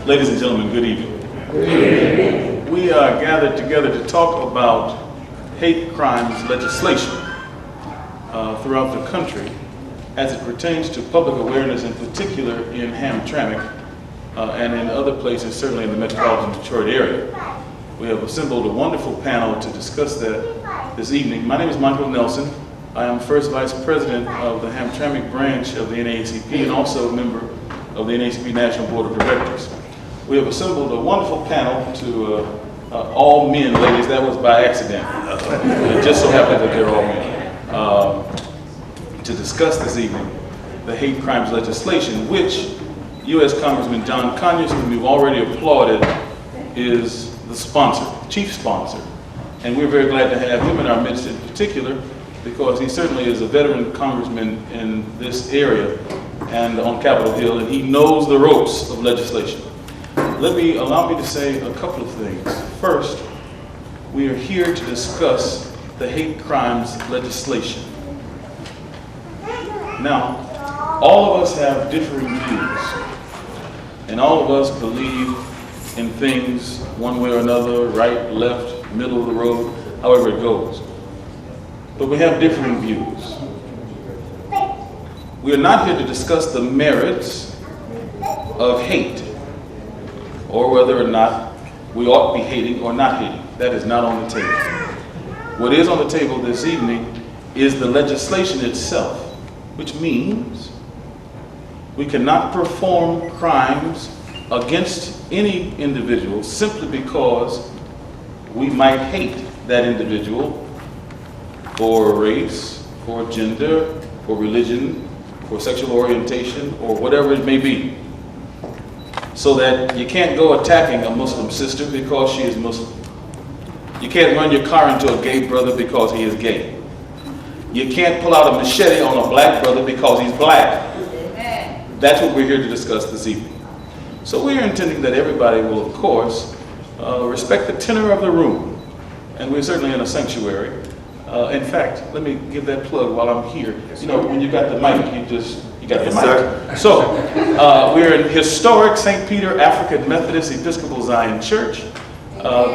Ladies and gentlemen, good evening. We are gathered together to talk about hate crimes legislation throughout the country as it pertains to public awareness, in particular in Hamtramck and in other places, certainly in the metropolitan Detroit area. We have assembled a wonderful panel to discuss that this evening. My name is Michael Nelson. I am first vice president of the Hamtramck branch of the NAACP and also a member of the NAACP National Board of Directors. We have assembled a wonderful panel to all men, ladies. That was by accident. It just so happened that they're all men. To discuss this evening the hate crimes legislation, which U.S. Congressman John Conyers, whom we've already applauded, is the sponsor, chief sponsor. And we're very glad to have him in our midst in particular, because he certainly is a veteran congressman in this area and on Capitol Hill, and he knows the ropes of legislation. Allow me to say a couple of things. First, we are here to discuss the hate crimes legislation. Now, all of us have differing views, and all of us believe in things one way or another, right, left, middle of the road, however it goes. But we have differing views. We are not here to discuss the merits of hate, or whether or not we ought to be hating or not hating. That is not on the table. What is on the table this evening is the legislation itself, which means we cannot perform crimes against any individual simply because we might hate that individual for race, for gender, for religion, for sexual orientation, or whatever it may be. So that you can't go attacking a Muslim sister because she is Muslim. You can't run your car into a gay brother because he is gay. You can't pull out a machete on a black brother because he's black. That's what we're here to discuss this evening. So we're intending that everybody will, of course, respect the tenor of the room. And we're certainly in a sanctuary. In fact, let me give that plug while I'm here. You know, when you got the mic, you got the mic. Sir. So, we're in historic St. Peter African Methodist Episcopal Zion Church.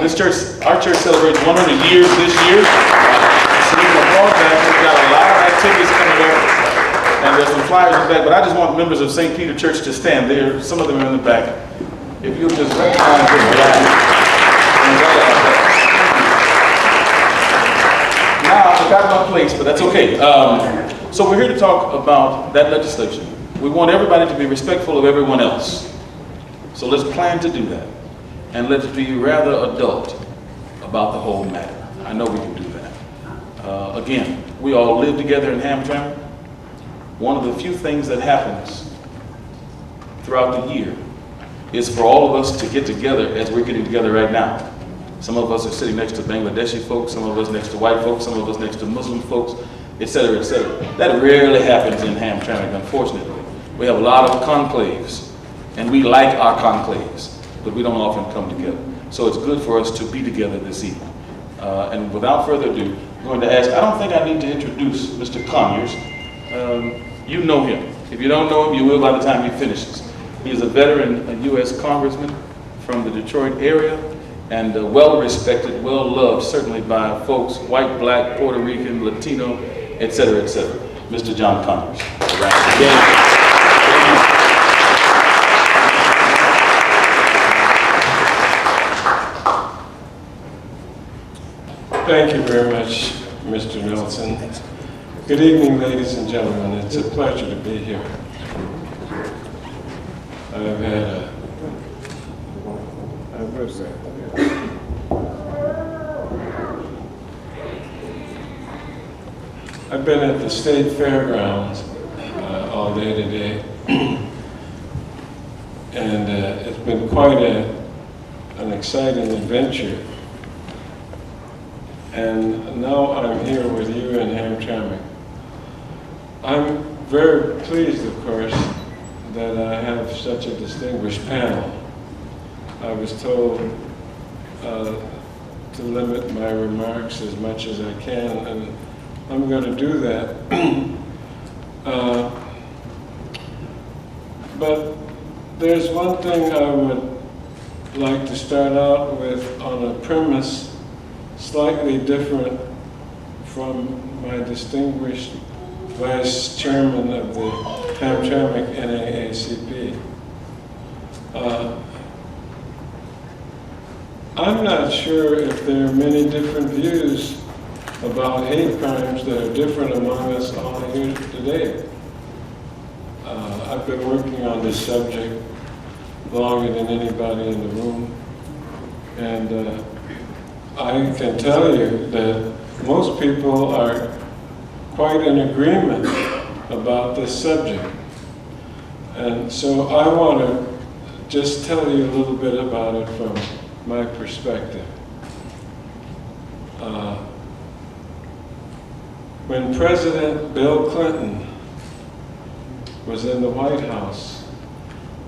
This church, our church celebrates 100 years this year. So we've got a lot of activities coming up, and there's some flyers in the back, but I just want members of St. Peter Church to stand there. Some of them are in the back. If you'll just recognize them. Now, I forgot my place, but that's okay. So we're here to talk about that legislation. We want everybody to be respectful of everyone else. So let's plan to do that. And let's be rather adult about the whole matter. I know we can do that. Again, we all live together in Hamtramck. One of the few things that happens throughout the year is for all of us to get together as we're getting together right now. Some of us are sitting next to Bangladeshi folks, some of us next to white folks, some of us next to Muslim folks, etc., etc. That rarely happens in Hamtramck, unfortunately. We have a lot of conclaves, and we like our conclaves, but we don't often come together. So it's good for us to be together this evening. And without further ado, I'm going to ask, I don't think I need to introduce Mr. Conyers. You know him. If you don't know him, you will by the time he finishes. He is a veteran, a U.S. Congressman from the Detroit area, and well-respected, well-loved, certainly by folks, white, black, Puerto Rican, Latino, etc., etc. Mr. John Conyers. Thank you very much, Mr. Nelson. Good evening, ladies and gentlemen. It's a pleasure to be here. I've had I've been at the state fairgrounds all day today, and it's been quite an exciting adventure. And now I'm here with you in Hamtramck. I'm very pleased, of course, that I have such a distinguished panel. I was told to limit my remarks as much as I can, and I'm going to do that. But there's one thing I would like to start out with on a premise slightly different from my distinguished Vice Chairman of the Hamtramck NAACP. I'm not sure if there are many different views about hate crimes that are different among us all here today. I've been working on this subject longer than anybody in the room, and I can tell you that most people are quite in agreement about this subject. And so I want to just tell you a little bit about it from my perspective. When President Bill Clinton was in the White House,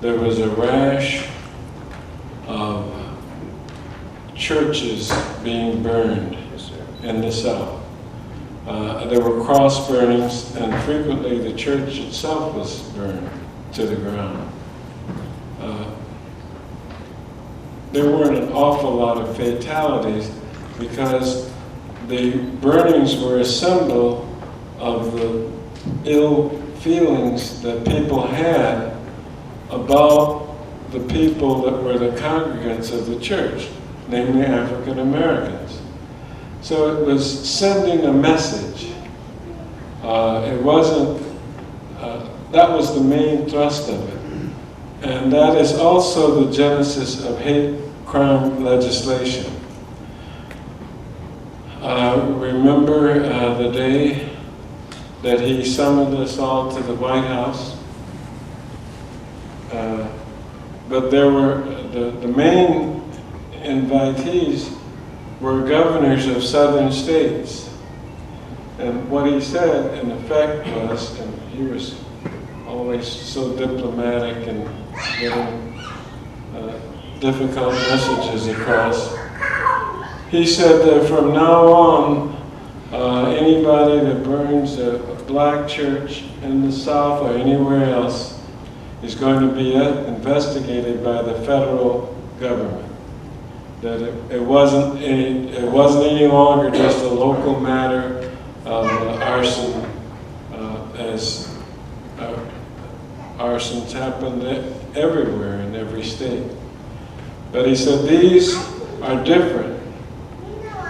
there was a rash of churches being burned in the South. There were cross burnings, and frequently the church itself was burned to the ground. There weren't an awful lot of fatalities because the burnings were a symbol of the ill feelings that people had about the people that were the congregants of the church, namely African Americans. So it was sending a message. It wasn't, that was the main thrust of it. And that is also the genesis of hate crime legislation. Remember the day that he summoned us all to the White House? But there were, the main invitees were governors of southern states. And what he said, in effect, was, and he was always so diplomatic and getting difficult messages across. He said that from now on, anybody that burns a black church in the South or anywhere else is going to be investigated by the federal government. That it wasn't any longer just a local matter of arson, as arsons happened everywhere in every state. But he said these are different,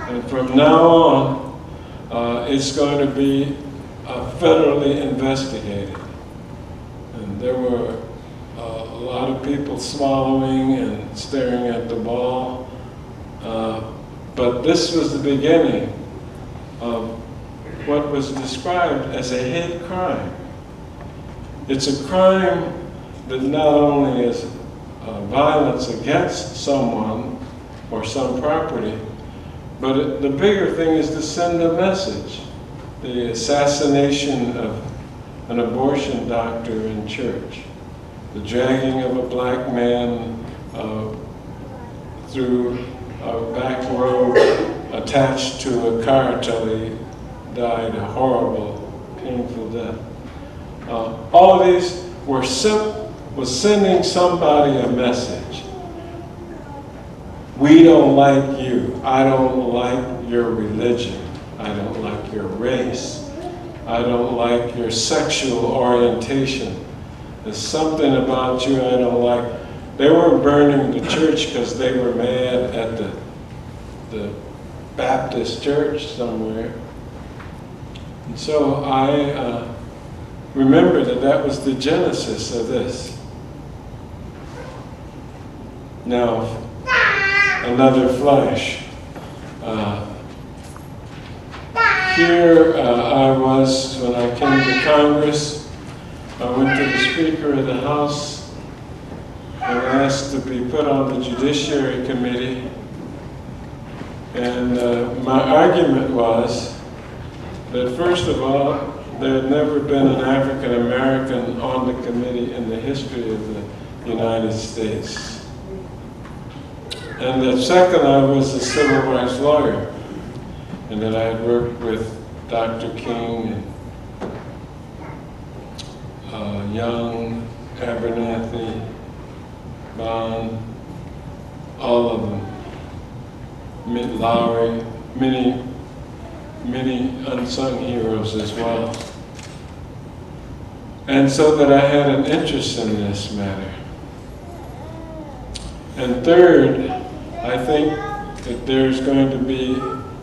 and from now on, it's going to be federally investigated. And there were a lot of people swallowing and staring at the ball. But this was the beginning of what was described as a hate crime. It's a crime that not only is violence against someone or some property, but the bigger thing is to send a message. The assassination of an abortion doctor in church, the dragging of a black man through a back road attached to a car till he died a horrible, painful death. All of these was sending somebody a message. We don't like you. I don't like your religion. I don't like your race. I don't like your sexual orientation. There's something about you I don't like. They weren't burning the church because they were mad at the Baptist church somewhere. And so I remember that was the genesis of this. Now, another flash. Here I was when I came to Congress. I went to the Speaker of the House and asked to be put on the Judiciary Committee. And my argument was that, first of all, there had never been an African American on the committee in the history of the United States. And that second, I was a civil rights lawyer, and that I had worked with Dr. King and Young, Abernathy, Bond, all of them, Lowry, many unsung heroes as well. And so that I had an interest in this matter. And third, I think that there's going to be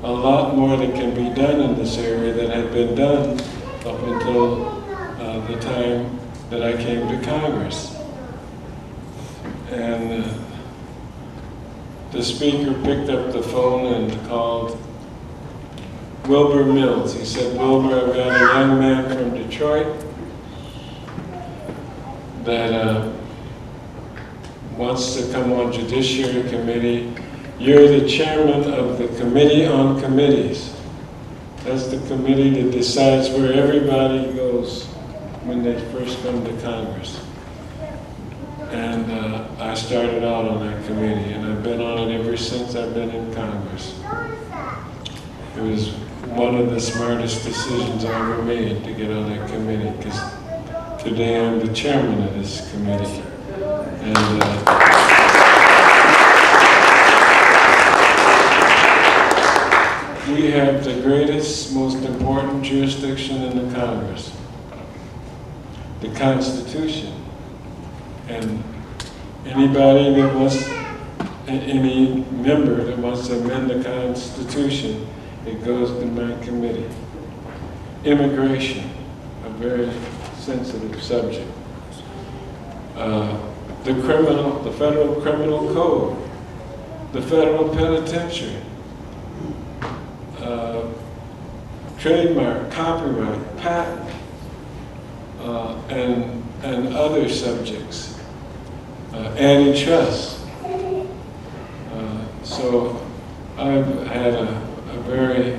a lot more that can be done in this area that had been done up until the time that I came to Congress. And the speaker picked up the phone and called Wilbur Mills. He said, "Wilbur, I've got a young man from Detroit that wants to come on Judiciary Committee. You're the chairman of the Committee on Committees." That's the committee that decides where everybody goes when they first come to Congress. And I started out on that committee, and I've been on it ever since I've been in Congress. It was one of the smartest decisions I ever made to get on that committee, because today I'm the chairman of this committee. And we have the greatest, most important jurisdiction in the Congress, the Constitution. And anybody that wants, any member that wants to amend the Constitution, it goes to my committee. Immigration, a very sensitive subject. The federal criminal code, the federal penitentiary, trademark, copyright, patent, and other subjects, antitrust. So I've had a very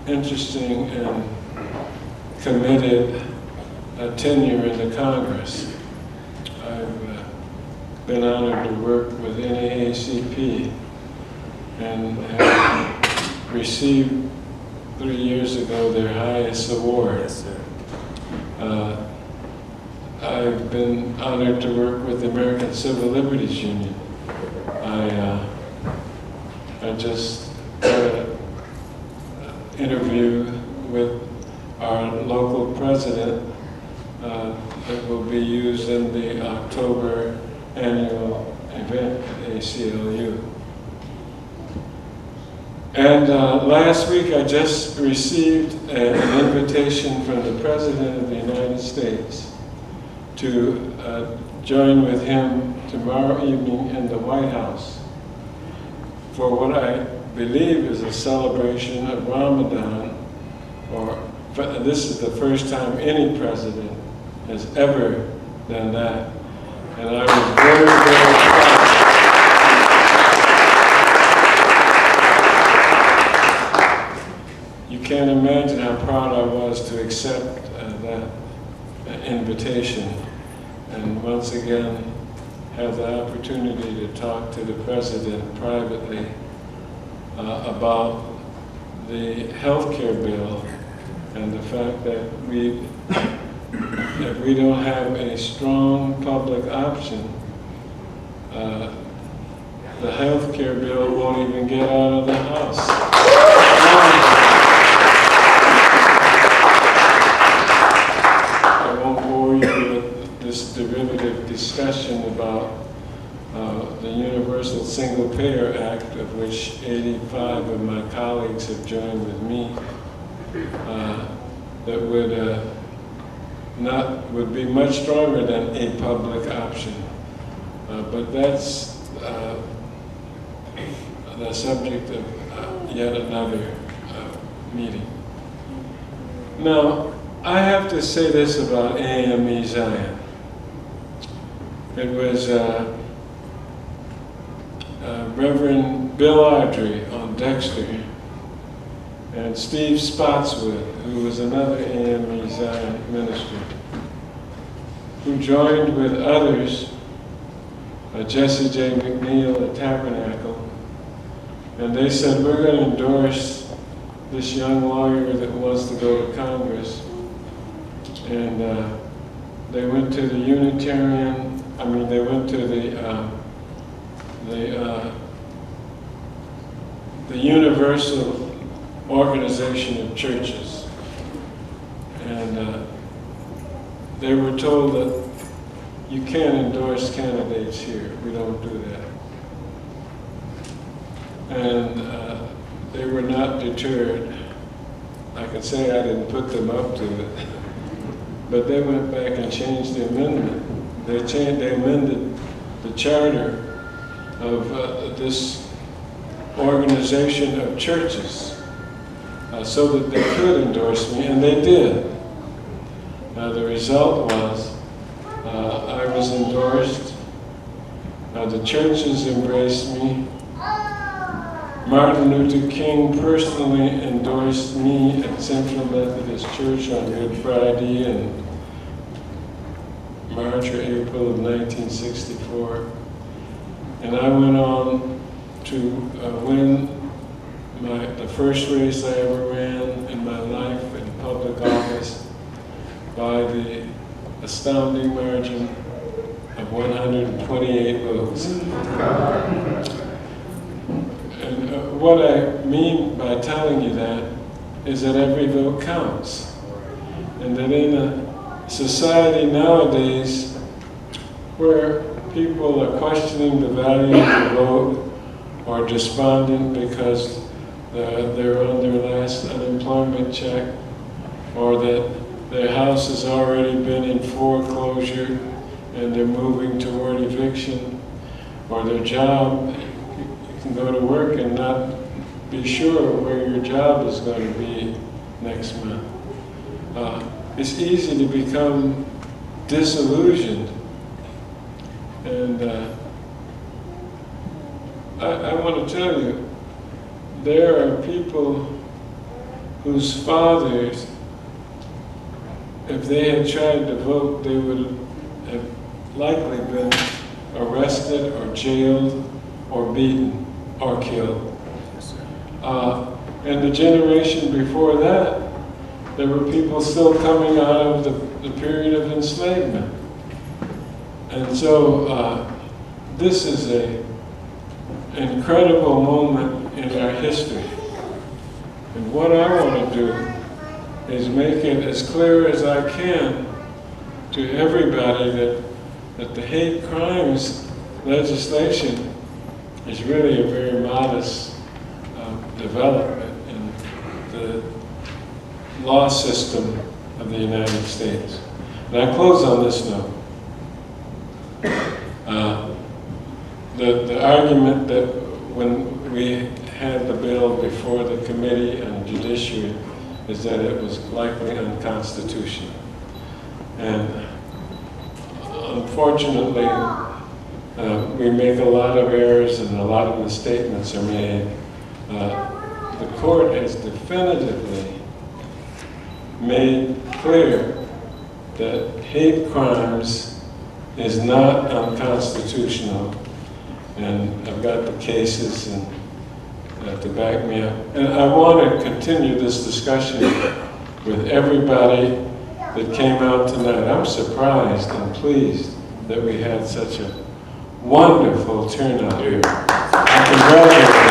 interesting and committed tenure in the Congress. I've been honored to work with NAACP and have received 3 years ago their highest award. Yes, sir. I've been honored to work with the American Civil Liberties Union. I just had an interview with our local president that will be used in the October annual event at ACLU. And last week I just received an invitation from the President of the United States to join with him tomorrow evening in the White House for what I believe is a celebration of Ramadan, this is the first time any president has ever done that. And I was very, very proud. You can't imagine how proud I was to accept that invitation, and once again have the opportunity to talk to the President privately about the health care bill and the fact that if we don't have a strong public option, the health care bill won't even get out of the House. Derivative discussion about the Universal Single Payer Act, of which 85 of my colleagues have joined with me, that would be much stronger than a public option. But that's the subject of yet another meeting. Now, I have to say this about AME Zion. It was Reverend Bill Audrey on Dexter and Steve Spotswood, who was another AME Zion minister, who joined with others, Jesse J. McNeil at Tabernacle, and they said, we're going to endorse this young lawyer that wants to go to Congress. And they went to the the universal organization of churches. And they were told that you can't endorse candidates here. We don't do that. And they were not deterred. I can say I didn't put them up to it. But they went back and changed the amendment. They amended the charter of this organization of churches so that they could endorse me, and they did. The result was I was endorsed. The churches embraced me. Martin Luther King personally endorsed me at Central Methodist Church on Good Friday in March or April of 1964. And I went on to win the first race I ever ran in my life in public office by the astounding margin of 128 votes. And what I mean by telling you that is that every vote counts. And that in a society nowadays where people are questioning the value of the vote or despondent because they're on their last unemployment check, or that their house has already been in foreclosure and they're moving toward eviction, or their job, you can go to work and not be sure where your job is going to be next month. It's easy to become disillusioned. And I want to tell you, there are people whose fathers, if they had tried to vote, they would have likely been arrested or jailed or beaten or killed. And the generation before that, there were people still coming out of the period of enslavement. And so this is an incredible moment in our history. And what I want to do is make it as clear as I can to everybody that the hate crimes legislation is really a very modest development in the law system of the United States. And I close on this note. The argument that when we had the bill before the Committee on Judiciary is that it was likely unconstitutional. And unfortunately, we make a lot of errors and a lot of misstatements are made. The court has definitively made clear that hate crimes is not unconstitutional. And I've got the cases and to back me up. And I want to continue this discussion with everybody that came out tonight. I'm surprised and pleased that we had such a wonderful turnout here. I congratulate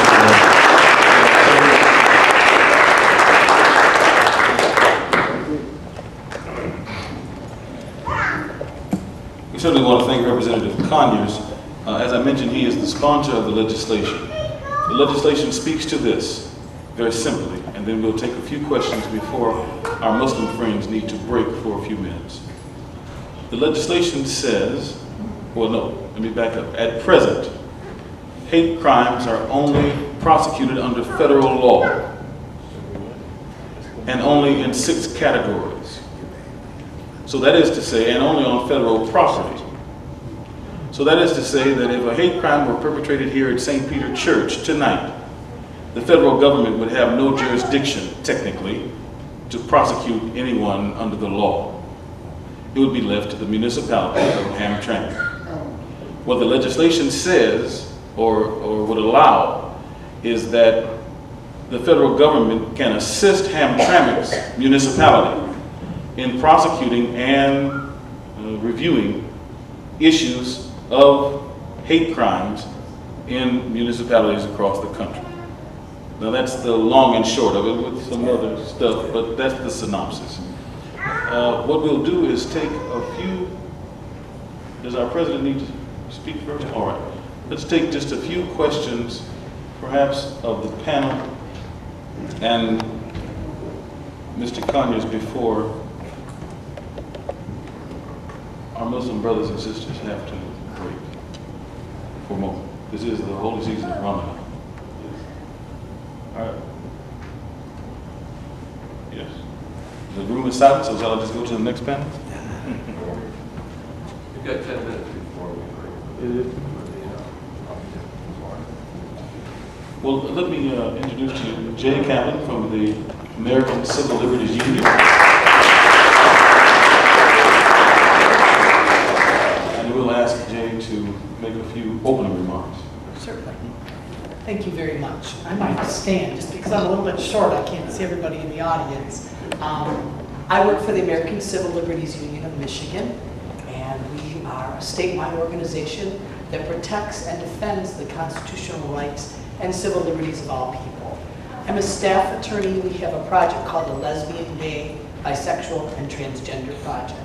We certainly want to thank Representative Conyers. As I mentioned, he is the sponsor of the legislation. The legislation speaks to this very simply, and then we'll take a few questions before our Muslim friends need to break for a few minutes. The legislation says, well, no, let me back up. At present, hate crimes are only prosecuted under federal law and only in 6 categories. So that is to say, and only on federal property. So that is to say that if a hate crime were perpetrated here at St. Peter Church tonight, the federal government would have no jurisdiction, technically, to prosecute anyone under the law. It would be left to the municipality of Hamtramck. What the legislation says, or would allow, is that the federal government can assist Hamtramck's municipality in prosecuting and reviewing issues of hate crimes in municipalities across the country. Now that's the long and short of it with some other stuff, but that's the synopsis. What we'll do is take a few, does our president need to speak first? All right. Let's take just a few questions, perhaps of the panel and Mr. Conyers before our Muslim brothers and sisters have to break for a moment. This is the holy season of Ramadan. All right. Yes. The room is silent, so shall I just go to the next panel? You've got 10 minutes before we break. Well, let me introduce to you Jay Kaplan from the American Civil Liberties Union. And we'll ask Jay to make a few opening remarks. Certainly. Thank you very much. I might stand just because I'm a little bit short. I can't see everybody in the audience. I work for the American Civil Liberties Union of Michigan, and we are a statewide organization that protects and defends the constitutional rights and civil liberties of all people. I'm a staff attorney. We have a project called the Lesbian, Gay, Bisexual, and Transgender Project.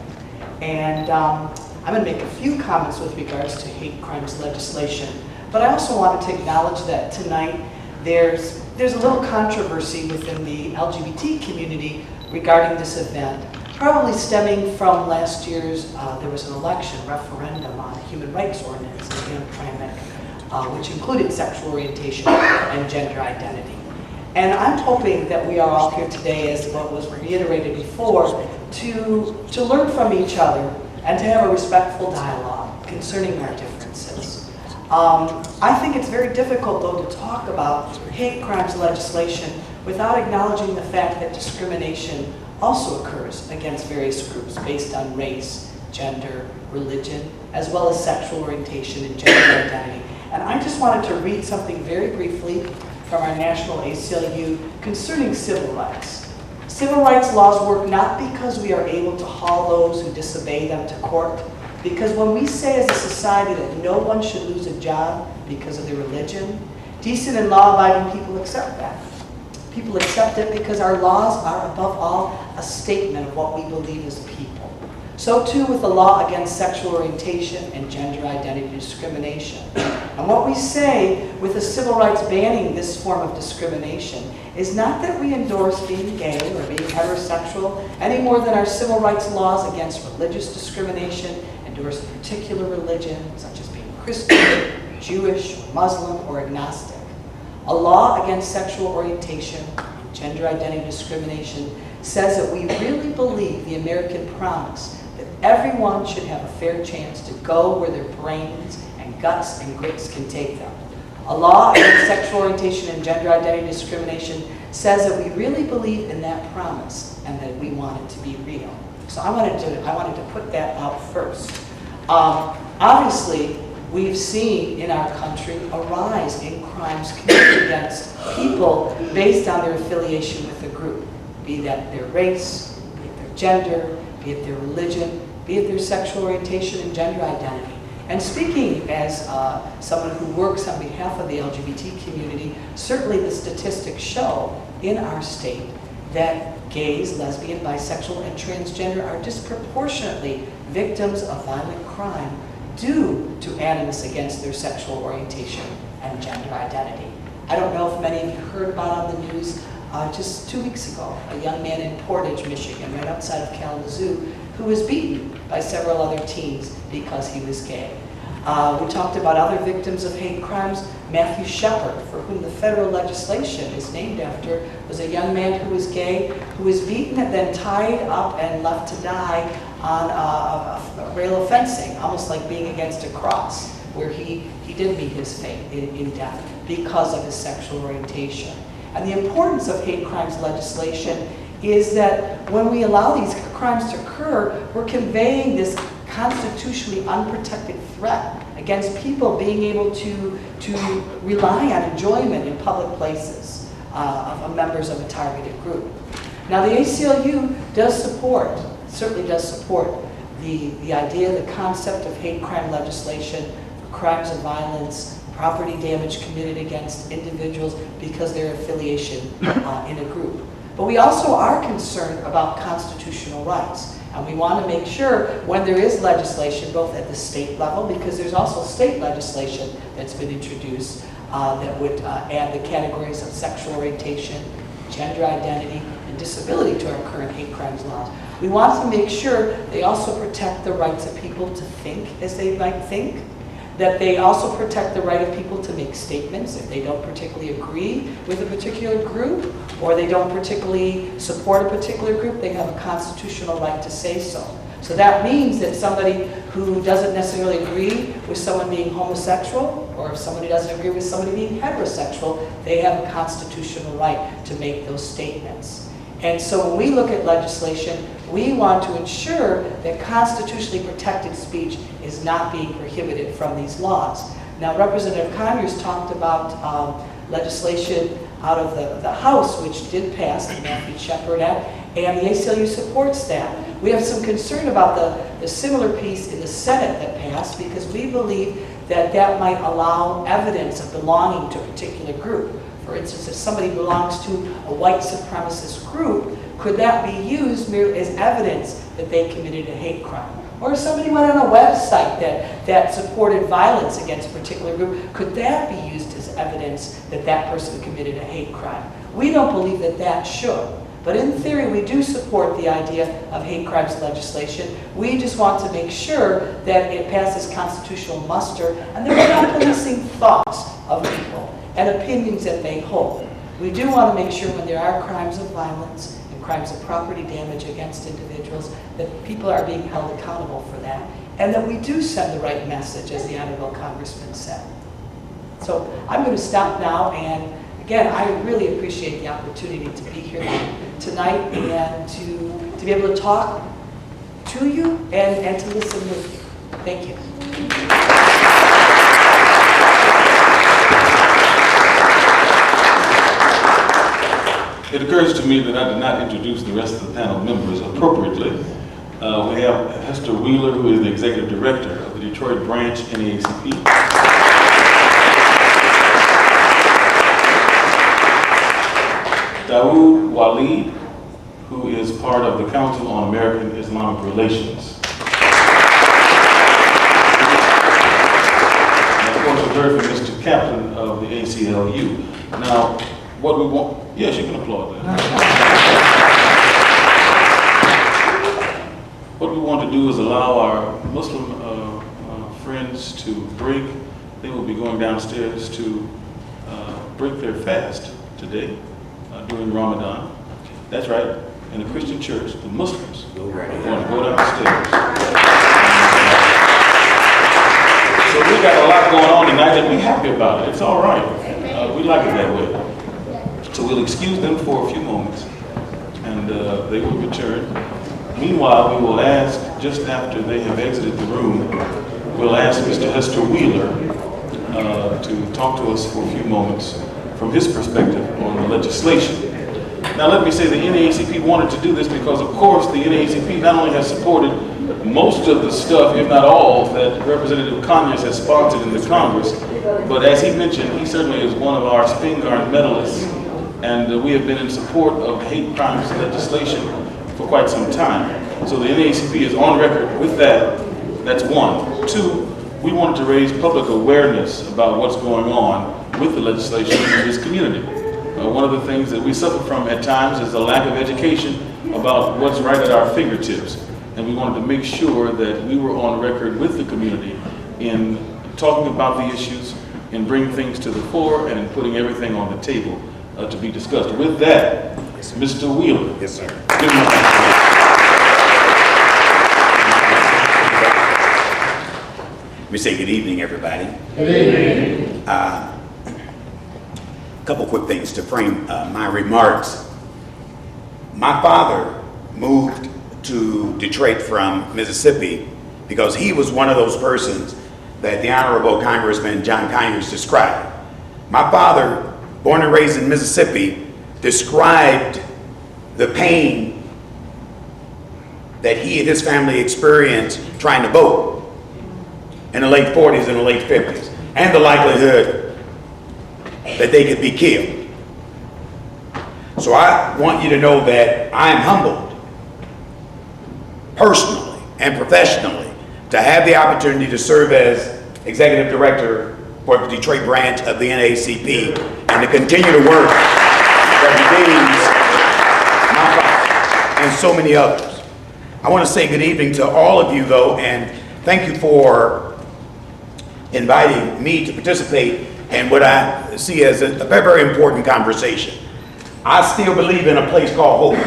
And I'm going to make a few comments with regards to hate crimes legislation. But I also wanted to acknowledge that tonight there's a little controversy within the LGBT community regarding this event, probably stemming from last year's, there was an election referendum on a human rights ordinance in Hamtramck, which included sexual orientation and gender identity. And I'm hoping that we are all here today, as what was reiterated before, to learn from each other and to have a respectful dialogue concerning our differences. I think it's very difficult, though, to talk about hate crimes legislation without acknowledging the fact that discrimination also occurs against various groups based on race, gender, religion, as well as sexual orientation and gender identity. And I just wanted to read something very briefly from our national ACLU concerning civil rights. Civil rights laws work not because we are able to haul those who disobey them to court, because when we say as a society that no one should lose a job because of their religion, decent and law-abiding people accept that. People accept it because our laws are, above all, a statement of what we believe as people. So too with the law against sexual orientation and gender identity discrimination. And what we say with the civil rights banning this form of discrimination is not that we endorse being gay or being heterosexual any more than our civil rights laws against religious discrimination endorse a particular religion, such as being Christian, Jewish, Muslim, or agnostic. A law against sexual orientation and gender identity discrimination says that we really believe the American promise that everyone should have a fair chance to go where their brains and guts and grits can take them. A law against sexual orientation and gender identity discrimination says that we really believe in that promise and that we want it to be real. So I wanted to put that out first. Obviously, we've seen in our country a rise in crimes committed against people based on their affiliation with a group, be that their race, be it their gender, be it their religion, be it their sexual orientation and gender identity. And speaking as someone who works on behalf of the LGBT community, certainly the statistics show in our state that gays, lesbian, bisexual, and transgender are disproportionately victims of violent crime due to animus against their sexual orientation and gender identity. I don't know if many of you heard about on the news just 2 weeks ago, a young man in Portage, Michigan, right outside of Kalamazoo, who was beaten by several other teens because he was gay. We talked about other victims of hate crimes. Matthew Shepard, for whom the federal legislation is named after, was a young man who was gay, who was beaten and then tied up and left to die on a rail of fencing, almost like being against a cross, where he did meet his fate in death because of his sexual orientation. And the importance of hate crimes legislation is that when we allow these crimes to occur, we're conveying this constitutionally unprotected threat against people being able to rely on enjoyment in public places of members of a targeted group. Now the ACLU certainly does support the idea, the concept of hate crime legislation for crimes of violence property damage committed against individuals because of their affiliation in a group. But we also are concerned about constitutional rights. And we want to make sure when there is legislation, both at the state level, because there's also state legislation that's been introduced that would add the categories of sexual orientation, gender identity, and disability to our current hate crimes laws. We want to make sure they also protect the rights of people to think as they might think, that they also protect the right of people to make statements if they don't particularly agree with a particular group or they don't particularly support a particular group, they have a constitutional right to say so. So that means that somebody who doesn't necessarily agree with someone being homosexual, or if somebody doesn't agree with somebody being heterosexual, they have a constitutional right to make those statements. And so when we look at legislation, we want to ensure that constitutionally protected speech is not being prohibited from these laws. Now, Representative Conyers talked about legislation out of the House, which did pass, the Matthew Shepard Act, and the ACLU supports that. We have some concern about the similar piece in the Senate that passed, because we believe that that might allow evidence of belonging to a particular group. For instance, if somebody belongs to a white supremacist group, could that be used merely as evidence that they committed a hate crime? Or if somebody went on a website that supported violence against a particular group, could that be used as evidence that that person committed a hate crime? We don't believe that that should. But in theory, we do support the idea of hate crimes legislation. We just want to make sure that it passes constitutional muster and that we're not policing thoughts of people and opinions that they hold. We do want to make sure when there are crimes of violence and crimes of property damage against individuals that people are being held accountable for that, and that we do send the right message, as the Honorable Congressman said. So I'm going to stop now, and again, I really appreciate the opportunity to be here tonight and to be able to talk to you and to listen with you. Thank you. It occurs to me that I did not introduce the rest of the panel members appropriately. We have Heaster Wheeler, who is the Executive Director of the Detroit branch NAACP. Dawud Walid, who is part of the Council on American Islamic Relations. And of course, we heard from Mr. Kaplan of the ACLU. Now, what we want, yes, you can applaud that. What we want to do is allow our Muslim friends to break. They will be going downstairs to break their fast today during Ramadan. That's right, in a Christian church, the Muslims are going to go downstairs. So we got a lot going on tonight and we're happy about it. It's all right. We like it that way. So we'll excuse them for a few moments, and they will return. Meanwhile, we will ask, just after they have exited the room, we'll ask Mr. Heaster Wheeler to talk to us for a few moments from his perspective on the legislation. Now let me say the NAACP wanted to do this because, of course, the NAACP not only has supported most of the stuff, if not all, that Representative Conyers has sponsored in the Congress, but as he mentioned, he certainly is one of our Spingarn medalists. And we have been in support of hate crimes legislation for quite some time. So the NAACP is on record with that. That's one. Two, we wanted to raise public awareness about what's going on with the legislation in this community. One of the things that we suffer from at times is a lack of education about what's right at our fingertips. And we wanted to make sure that we were on record with the community in talking about the issues, in bringing things to the fore, and in putting everything on the table to be discussed. With that, Mr. Wheeler. Yes, sir. Good morning. Let me say good evening, everybody. Good evening. A couple quick things to frame my remarks. My father moved to Detroit from Mississippi because he was one of those persons that the Honorable Congressman John Conyers described. My father, born and raised in Mississippi, described the pain that he and his family experienced trying to vote in the late 40s and the late 50s. and the likelihood that they could be killed. So I want you to know that I am humbled, personally and professionally, to have the opportunity to serve as Executive Director for the Detroit branch of the NAACP and to continue to work that redeems my father and so many others. I want to say good evening to all of you, though, and thank you for inviting me to participate in what I see as a very, very important conversation. I still believe in a place called hope.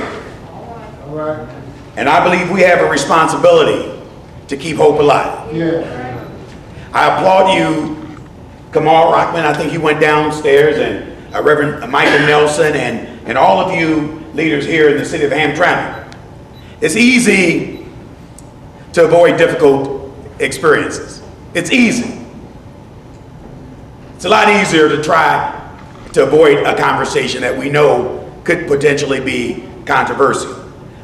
All right. And I believe we have a responsibility to keep hope alive. Yeah. I applaud you, Kamal Rockman. I think he went downstairs, and Reverend Michael Nelson, and all of you leaders here in the city of Hamtramck. It's easy to avoid difficult experiences. It's easy. It's a lot easier to try to avoid a conversation that we know could potentially be controversial.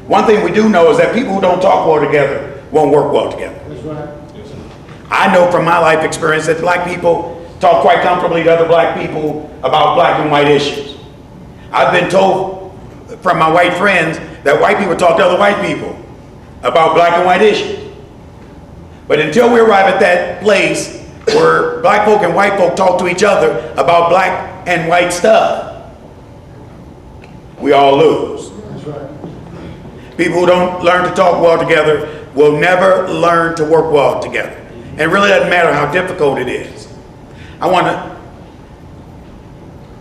One thing we do know is that people who don't talk well together won't work well together. That's right. I know from my life experience that black people talk quite comfortably to other black people about black and white issues. I've been told from my white friends that white people talk to other white people about black and white issues. But until we arrive at that place where black folk and white folk talk to each other about black and white stuff, we all lose. That's right. People who don't learn to talk well together will never learn to work well together. And it really doesn't matter how difficult it is. I want to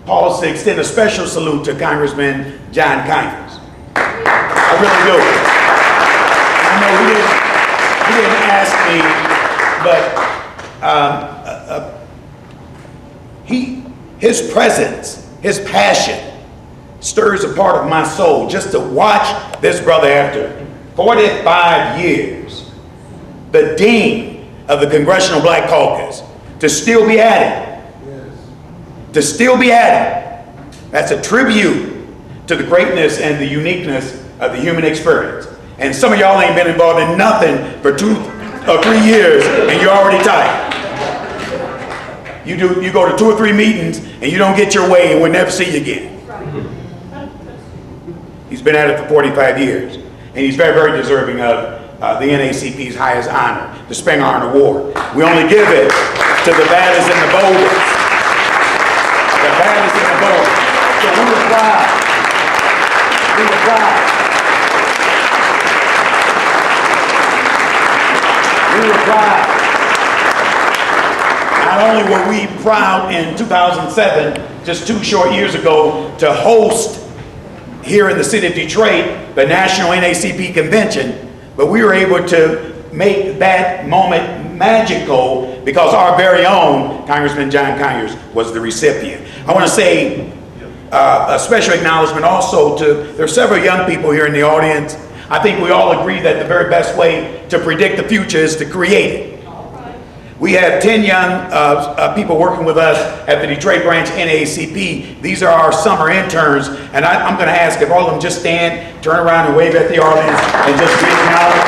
pause to extend a special salute to Congressman John Conyers. I really do. I know he didn't ask me, but his presence, his passion stirs a part of my soul just to watch this brother after 45 years, the dean of the Congressional Black Caucus, to still be at it. Yes. To still be at it. That's a tribute to the greatness and the uniqueness of the human experience. And some of y'all ain't been involved in nothing for 2 or 3 years and you're already tired. You go to 2 or 3 meetings and you don't get your way and we'll never see you again. He's been at it for 45 years and he's very, very deserving of the NAACP's highest honor, the Spingarn Award. We only give it to the baddest and the boldest. The baddest and the boldest. So we were proud. We were proud. We were proud. Not only were we proud in 2007, just 2 short years ago, to host here in the city of Detroit the National NAACP Convention, but we were able to make that moment magical because our very own Congressman John Conyers was the recipient. I want to say a special acknowledgement also to, there are several young people here in the audience. I think we all agree that the very best way to predict the future is to create it. We have 10 young people working with us at the Detroit branch NAACP. These are our summer interns, and I'm going to ask if all of them just stand, turn around and wave at the audience and just be acknowledged.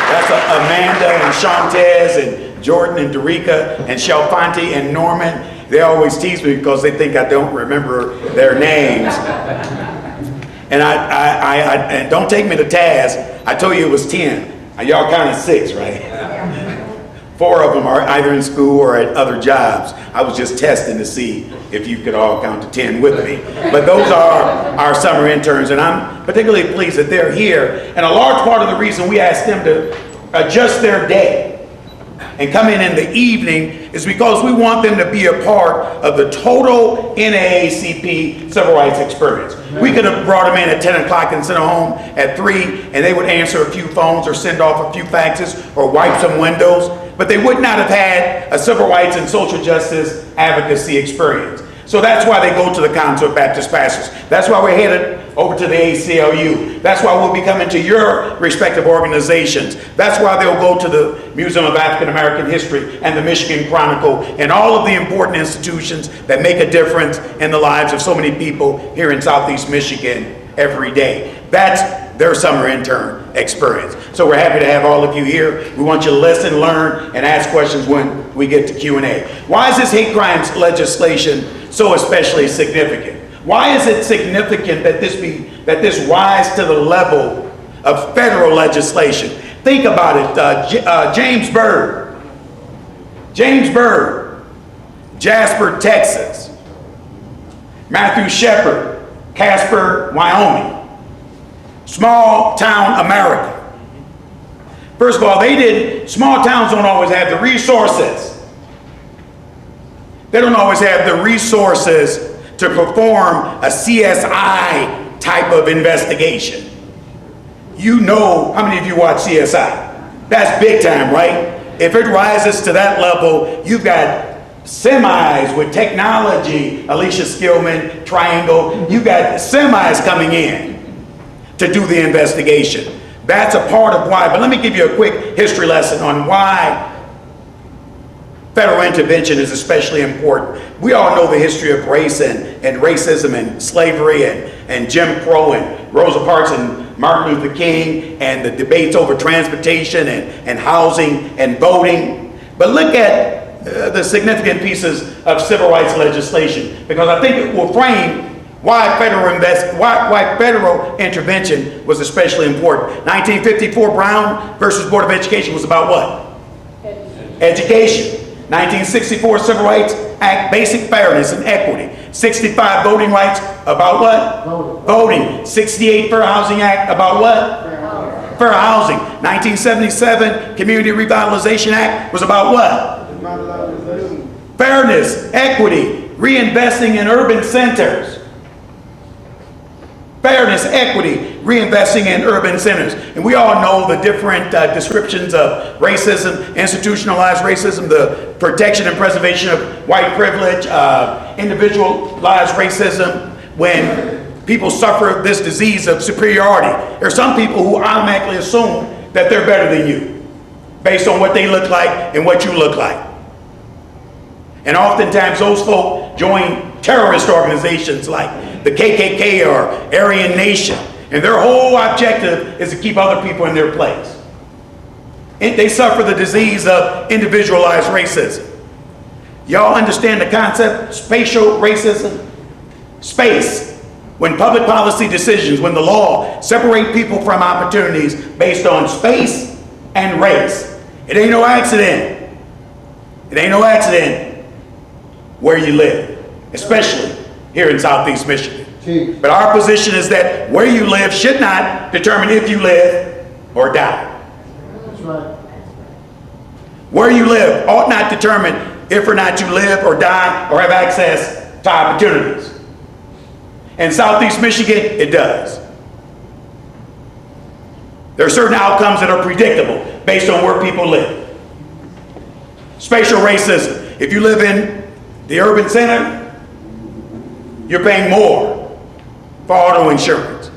That's Amanda and Shantez and Jordan and Derica and Shelfonte and Norman. They always tease me because they think I don't remember their names. And and don't take me to task. I told you it was 10. Y'all counted 6, right? 4 of them are either in school or at other jobs. I was just testing to see if you could all count to 10 with me. But those are our summer interns, and I'm particularly pleased that they're here. And a large part of the reason we asked them to adjust their day and come in the evening is because we want them to be a part of the total NAACP civil rights experience. We could have brought them in at 10 o'clock and sent them home at 3, and they would answer a few phones or send off a few faxes or wipe some windows, but they would not have had a civil rights and social justice advocacy experience. So that's why they go to the Council of Baptist Pastors. That's why we're headed over to the ACLU. That's why we'll be coming to your respective organizations. That's why they'll go to the Museum of African American History and the Michigan Chronicle and all of the important institutions that make a difference in the lives of so many people here in Southeast Michigan every day. That's their summer intern experience. So we're happy to have all of you here. We want you to listen, learn, and ask questions when we get to Q&A. Why is this hate crimes legislation so especially significant? Why is it significant that this rise to the level of federal legislation? Think about it. James Byrd, Jasper, Texas. Matthew Shepard, Casper, Wyoming. Small town America. First of all, small towns don't always have the resources. They don't always have the resources to perform a CSI type of investigation. You know, how many of you watch CSI? That's big time, right? If it rises to that level, you've got semis with technology, Alicia Skillman, Triangle, you've got semis coming in to do the investigation. That's a part of why, but let me give you a quick history lesson on why federal intervention is especially important. We all know the history of race and racism and slavery and Jim Crow and Rosa Parks and Martin Luther King and the debates over transportation and housing and voting. But look at the significant pieces of civil rights legislation, because I think it will frame why federal intervention was especially important. 1954 Brown versus Board of Education was about what? Education. 1964 Civil Rights Act, basic fairness and equity. 65 voting rights, about what? Voting. 68 Fair Housing Act, about what? Fair housing. 1977 Community Revitalization Act was about what? Fairness, equity, reinvesting in urban centers. Fairness, equity, reinvesting in urban centers. And we all know the different descriptions of racism, institutionalized racism, the protection and preservation of white privilege, individualized racism, when people suffer this disease of superiority. There are some people who automatically assume that they're better than you based on what they look like and what you look like. And oftentimes those folk join terrorist organizations like the KKK or Aryan Nation, and their whole objective is to keep other people in their place. And they suffer the disease of individualized racism. Y'all understand the concept, spatial racism? Space. When public policy decisions, when the law separate people from opportunities based on space and race. It ain't no accident. It ain't no accident where you live, especially here in Southeast Michigan. But our position is that where you live should not determine if you live or die. That's right. Where you live ought not determine if or not you live or die or have access to opportunities. In Southeast Michigan, it does. There are certain outcomes that are predictable based on where people live. Spatial racism. If you live in the urban center, you're paying more for auto insurance.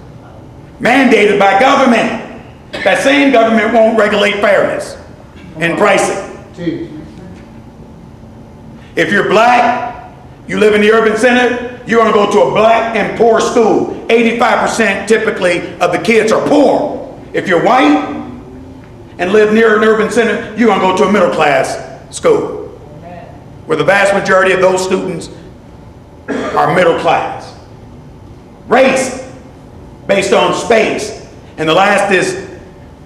Mandated by government. That same government won't regulate fairness and pricing. If you're black, you live in the urban center, you're going to go to a black and poor school. 85% typically of the kids are poor. If you're white and live near an urban center, you're going to go to a middle class school, where the vast majority of those students are middle class. Race, based on space. And the last is,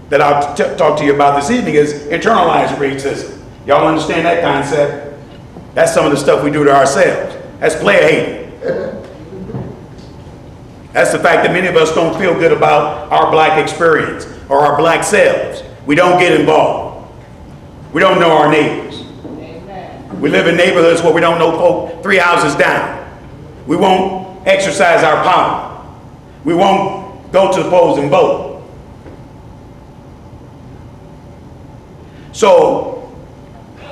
that I'll talk to you about this evening, is internalized racism. Y'all understand that concept? That's some of the stuff we do to ourselves. That's player hating. That's the fact that many of us don't feel good about our black experience or our black selves. We don't get involved. We don't know our neighbors. We live in neighborhoods where we don't know folk 3 houses down. We won't exercise our power. We won't go to the polls and vote. So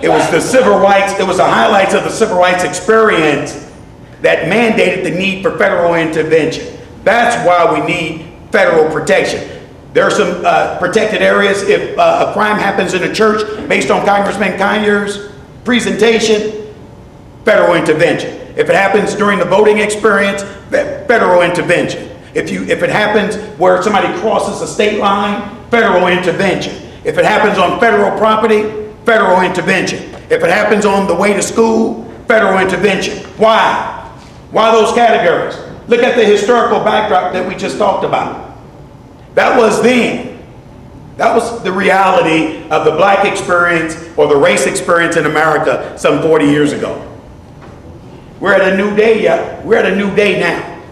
it was the civil rights, it was the highlights of the civil rights experience that mandated the need for federal intervention. That's why we need federal protection. There are some protected areas. If a crime happens in a church based on Congressman Conyers' presentation, federal intervention. If it happens during the voting experience, federal intervention. If it happens where somebody crosses a state line, federal intervention. If it happens on federal property, federal intervention. If it happens on the way to school, federal intervention. Why? Why those categories? Look at the historical backdrop that we just talked about. That was then. That was the reality of the black experience or the race experience in America some 40 years ago. We're at a new day, yeah. We're at a new day now.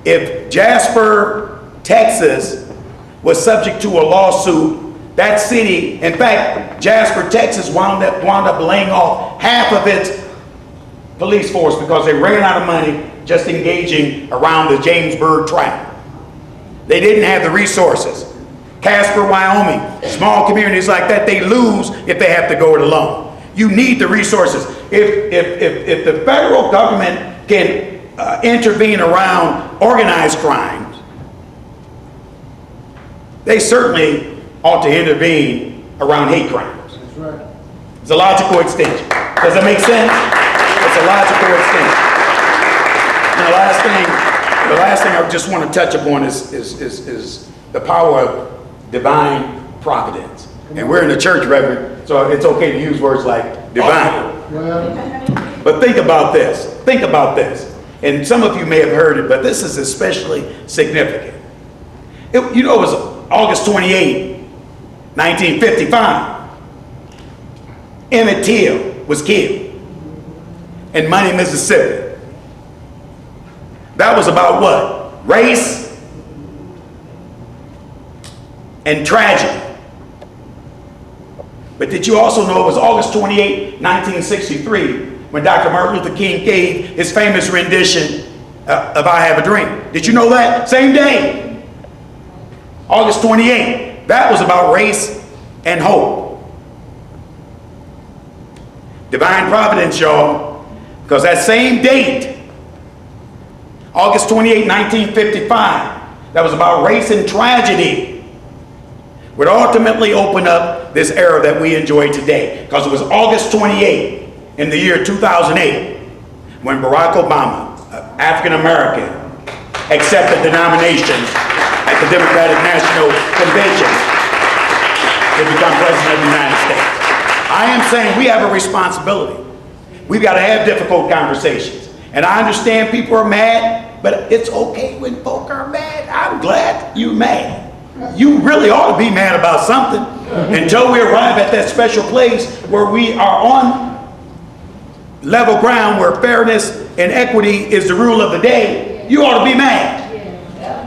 If Jasper, Texas was subject to a lawsuit, that city, in fact, Jasper, Texas wound up laying off half of its police force because they ran out of money just engaging around the Jamesburg trap. They didn't have the resources. Casper, Wyoming, small communities like that, they lose if they have to go it alone. You need the resources. If the federal government can intervene around organized crimes, they certainly ought to intervene around hate crimes. That's right. It's a logical extension. Does that make sense? It's a logical extension. And the last thing I just want to touch upon is the power of divine providence. And we're in the church, Reverend, so it's okay to use words like divine. Well, But think about this. Think about this. And some of you may have heard it, but this is especially significant. It was August 28, 1955. Emmett Till was killed in Money, Mississippi. That was about what? Race and tragedy. But did you also know it was August 28, 1963, when Dr. Martin Luther King gave his famous rendition of I Have a Dream? Did you know that? Same day. August 28. That was about race and hope. Divine providence, y'all. Because that same date, August 28, 1955, that was about race and tragedy, would ultimately open up this era that we enjoy today. Because it was August 28 in the year 2008 when Barack Obama, African American, accepted the nomination at the Democratic National Convention to become President of the United States. I am saying we have a responsibility. We've got to have difficult conversations. And I understand people are mad, but it's okay when folk are mad. I'm glad you're mad. You really ought to be mad about something until we arrive at that special place where we are on level ground, where fairness and equity is the rule of the day. You ought to be mad.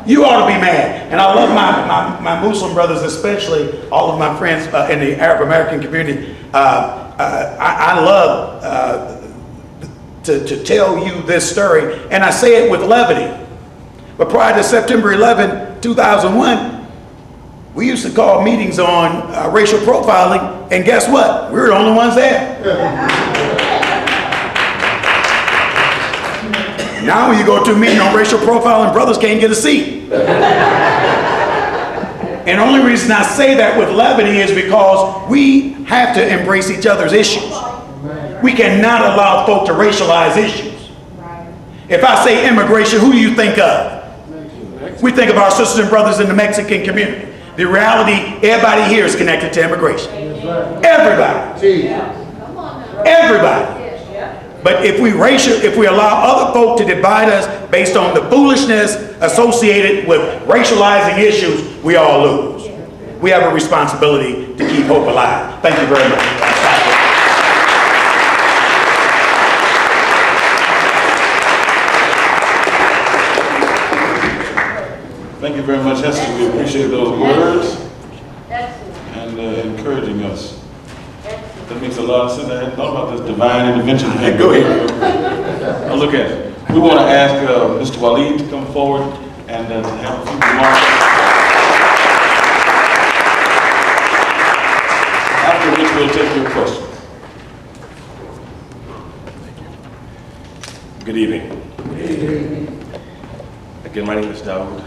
You ought to be mad. And I love my Muslim brothers, especially all of my friends in the Arab American community. I love to tell you this story, and I say it with levity. But prior to September 11, 2001, we used to call meetings on racial profiling, and guess what? We were the only ones there. Now when you go to a meeting on racial profiling, brothers can't get a seat. And the only reason I say that with levity is because we have to embrace each other's issues. We cannot allow folk to racialize issues. If I say immigration, who do you think of? We think of our sisters and brothers in the Mexican community. The reality, everybody here is connected to immigration. Everybody. Everybody. But if we allow other folk to divide us based on the foolishness associated with racializing issues, we all lose. We have a responsibility to keep hope alive. Thank you very much. Thank you very much, Heaster. We appreciate those words and encouraging us. That makes a lot of sense. I hadn't thought about this divine intervention thing. Go ahead. Now look at it. We want to ask Mr. Walid to come forward and to have a few remarks. After which we'll take your questions. Good evening. Good evening. Again, my name is Dawud.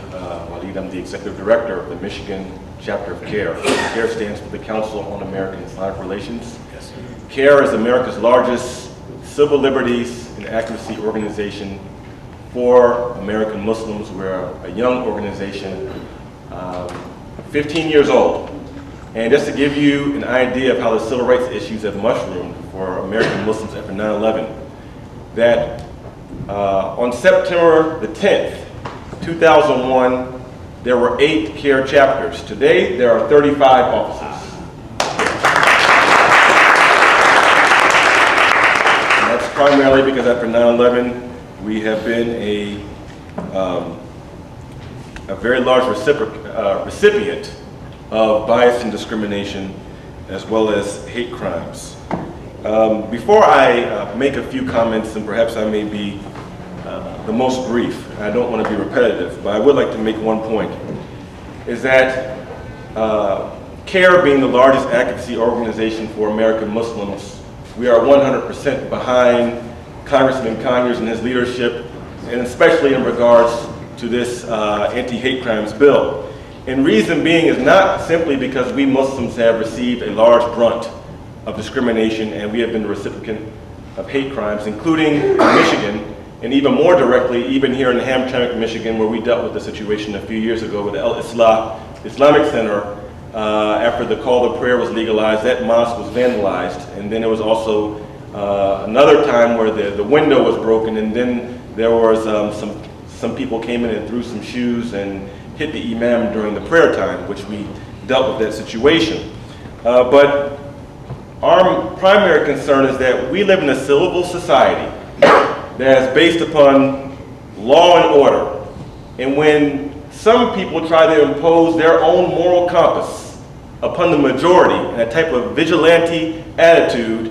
Walid, I'm the Executive Director of the Michigan chapter of CAIR. CAIR stands for the Council on American Islamic Relations. Yes. CAIR is America's largest civil liberties and advocacy organization for American Muslims. We're a young organization, 15 years old. And just to give you an idea of how the civil rights issues have mushroomed for American Muslims after 9/11, that on September the 10th, 2001, there were 8 CAIR chapters. Today, there are 35 offices. And that's primarily because after 9/11, we have been a very large recipient of bias and discrimination, as well as hate crimes. Before I make a few comments, and perhaps I may be the most brief, I don't want to be repetitive, but I would like to make one point, is that CAIR being the largest advocacy organization for American Muslims, we are 100% behind Congressman Conyers and his leadership, and especially in regards to this anti-hate crimes bill. And reason being is not simply because we Muslims have received a large brunt of discrimination and we have been the recipient of hate crimes, including in Michigan, and even more directly, even here in Hamtramck, Michigan, where we dealt with the situation a few years ago with the Islamic Center. After the call to prayer was legalized, that mosque was vandalized, and then there was also another time where the window was broken, and then there was some people came in and threw some shoes and hit the imam during the prayer time, which we dealt with that situation. But our primary concern is that we live in a civil society that is based upon law and order. And when some people try to impose their own moral compass upon the majority in a type of vigilante attitude,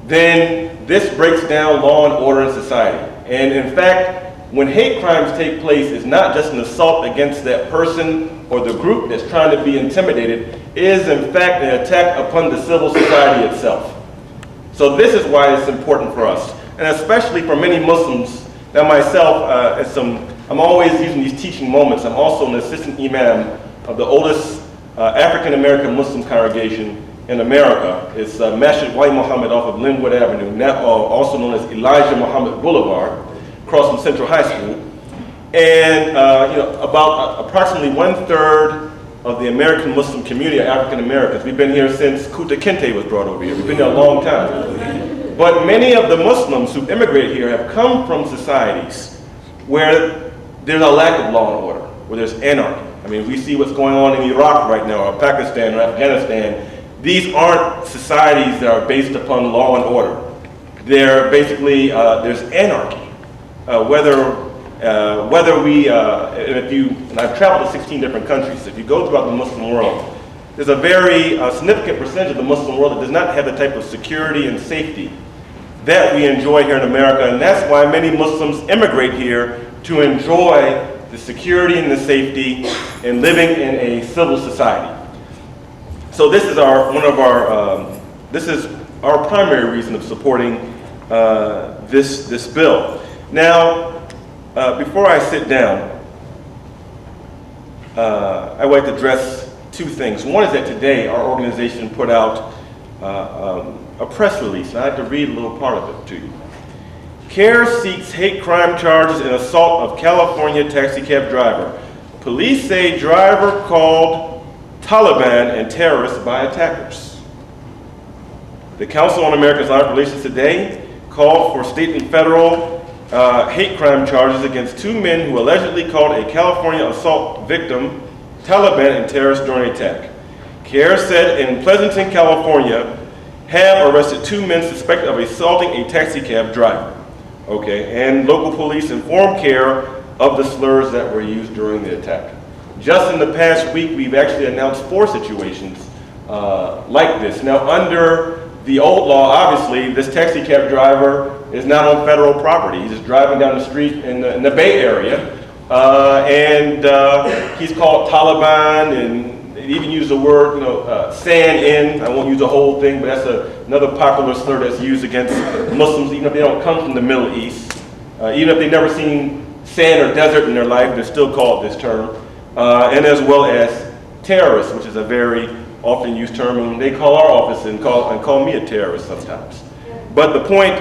then this breaks down law and order in society. And in fact, when hate crimes take place, it's not just an assault against that person or the group that's trying to be intimidated. It is in fact an attack upon the civil society itself. So this is why it's important for us, and especially for many Muslims. Now myself, I'm always using these teaching moments. I'm also an assistant imam of the oldest African American Muslim congregation in America. It's Masjid White Muhammad off of Linwood Avenue, also known as Elijah Muhammad Boulevard, across from Central High School. And about approximately 1/3 of the American Muslim community are African Americans. We've been here since Kunta Kinte was brought over here. We've been here a long time. But many of the Muslims who immigrated here have come from societies where there's a lack of law and order, where there's anarchy. I mean, we see what's going on in Iraq right now, or Pakistan, or Afghanistan. These aren't societies that are based upon law and order. They're basically, there's anarchy. And I've traveled to 16 different countries. If you go throughout the Muslim world, there's a very significant percentage of the Muslim world that does not have the type of security and safety that we enjoy here in America, and that's why many Muslims immigrate here to enjoy the security and the safety and living in a civil society. So this is our primary reason of supporting this bill. Now, before I sit down, I would like to address 2 things. One is that today our organization put out a press release, and I'd like to read a little part of it to you. CAIR seeks hate crime charges in assault of California taxicab driver. Police say driver called Taliban and terrorists by attackers. The Council on American-Islamic Relations today called for state and federal hate crime charges against 2 men who allegedly called a California assault victim Taliban and terrorists during an attack. CAIR said in Pleasanton, California, have arrested 2 men suspected of assaulting a taxicab driver. Okay, and local police informed CAIR of the slurs that were used during the attack. Just in the past week, we've actually announced 4 situations like this. Now, under the old law, obviously, this taxicab driver is not on federal property. He's just driving down the street in the Bay Area, and he's called Taliban, and they even use the word, stand in. I won't use the whole thing, but that's another popular slur that's used against Muslims, even if they don't come from the Middle East. Even if they've never seen sand or desert in their life, they're still called this term. And as well as terrorists, which is a very often used term, and they call our office and call me a terrorist sometimes. But the point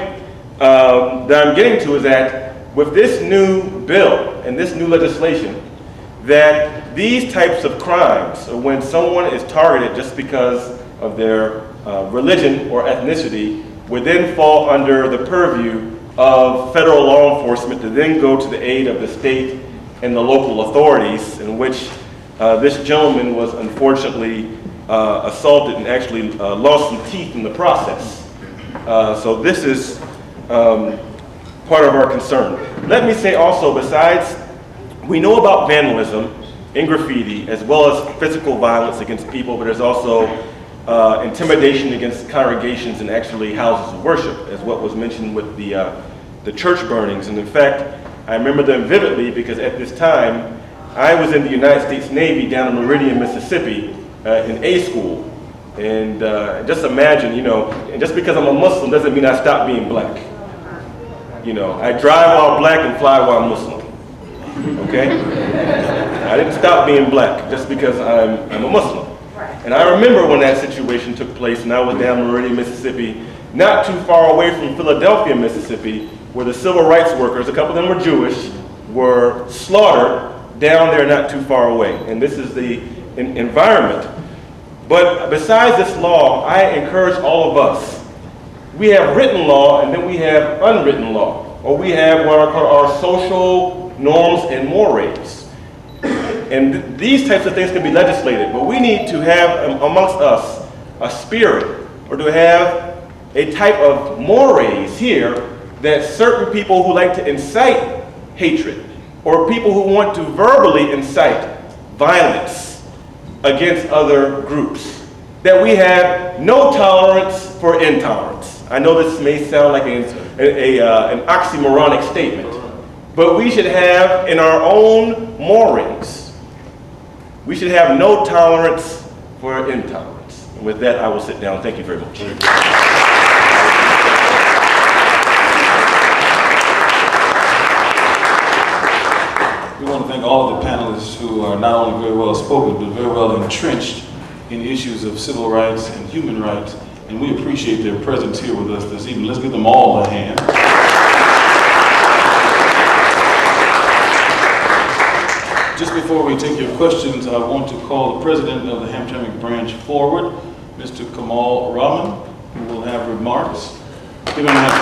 that I'm getting to is that with this new bill and this new legislation that these types of crimes, or when someone is targeted just because of their religion or ethnicity, would then fall under the purview of federal law enforcement to then go to the aid of the state and the local authorities, in which this gentleman was unfortunately assaulted and actually lost some teeth in the process. So this is part of our concern. Let me say also, besides, we know about vandalism and graffiti as well as physical violence against people, but there's also intimidation against congregations and actually houses of worship, as what was mentioned with the church burnings. And in fact, I remember them vividly because at this time, I was in the United States Navy down in Meridian, Mississippi, in A school. And just imagine, you know, and just because I'm a Muslim doesn't mean I stop being black. You know, I drive while black and fly while Muslim. Okay? I didn't stop being black just because I'm a Muslim. And I remember when that situation took place, and I was down in Meridian, Mississippi, not too far away from Philadelphia, Mississippi, where the civil rights workers, a couple of them were Jewish, were slaughtered down there not too far away. And this is the environment. But besides this law, I encourage all of us. We have written law, and then we have unwritten law, or we have what are called our social norms and mores. And these types of things can be legislated, but we need to have amongst us a spirit, or to have a type of mores here that certain people who like to incite hatred, or people who want to verbally incite violence against other groups, that we have no tolerance for intolerance. I know this may sound like an oxymoronic statement, but we should have in our own mores, we should have no tolerance for intolerance. And with that, I will sit down. Thank you very much. We want to thank all of the panelists who are not only very well spoken, but very well entrenched in issues of civil rights and human rights. And we appreciate their presence here with us this evening. Let's give them all a hand. Just before we take your questions, I want to call the president of the Hamtramck branch forward, Mr. Kamal Rahman, who will have remarks. Give him a hand.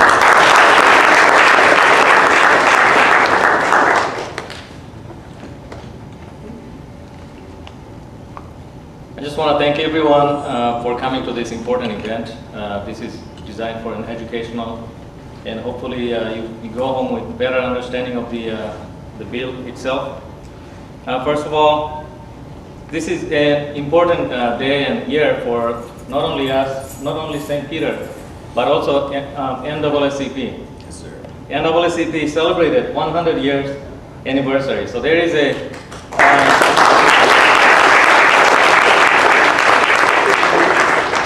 I just want to thank everyone for coming to this important event. This is designed for an educational, and hopefully you go home with better understanding of the bill itself. First of all, this is an important day and year for not only us, not only St. Peter, but also NAACP. Yes, sir. NAACP celebrated 100 years anniversary. So there is a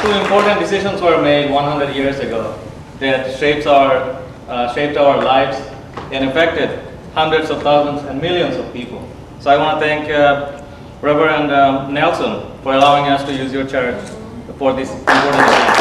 two important decisions were made 100 years ago that shaped our lives and affected hundreds of thousands and millions of people. So I want to thank Reverend Nelson for allowing us to use your church for this important event.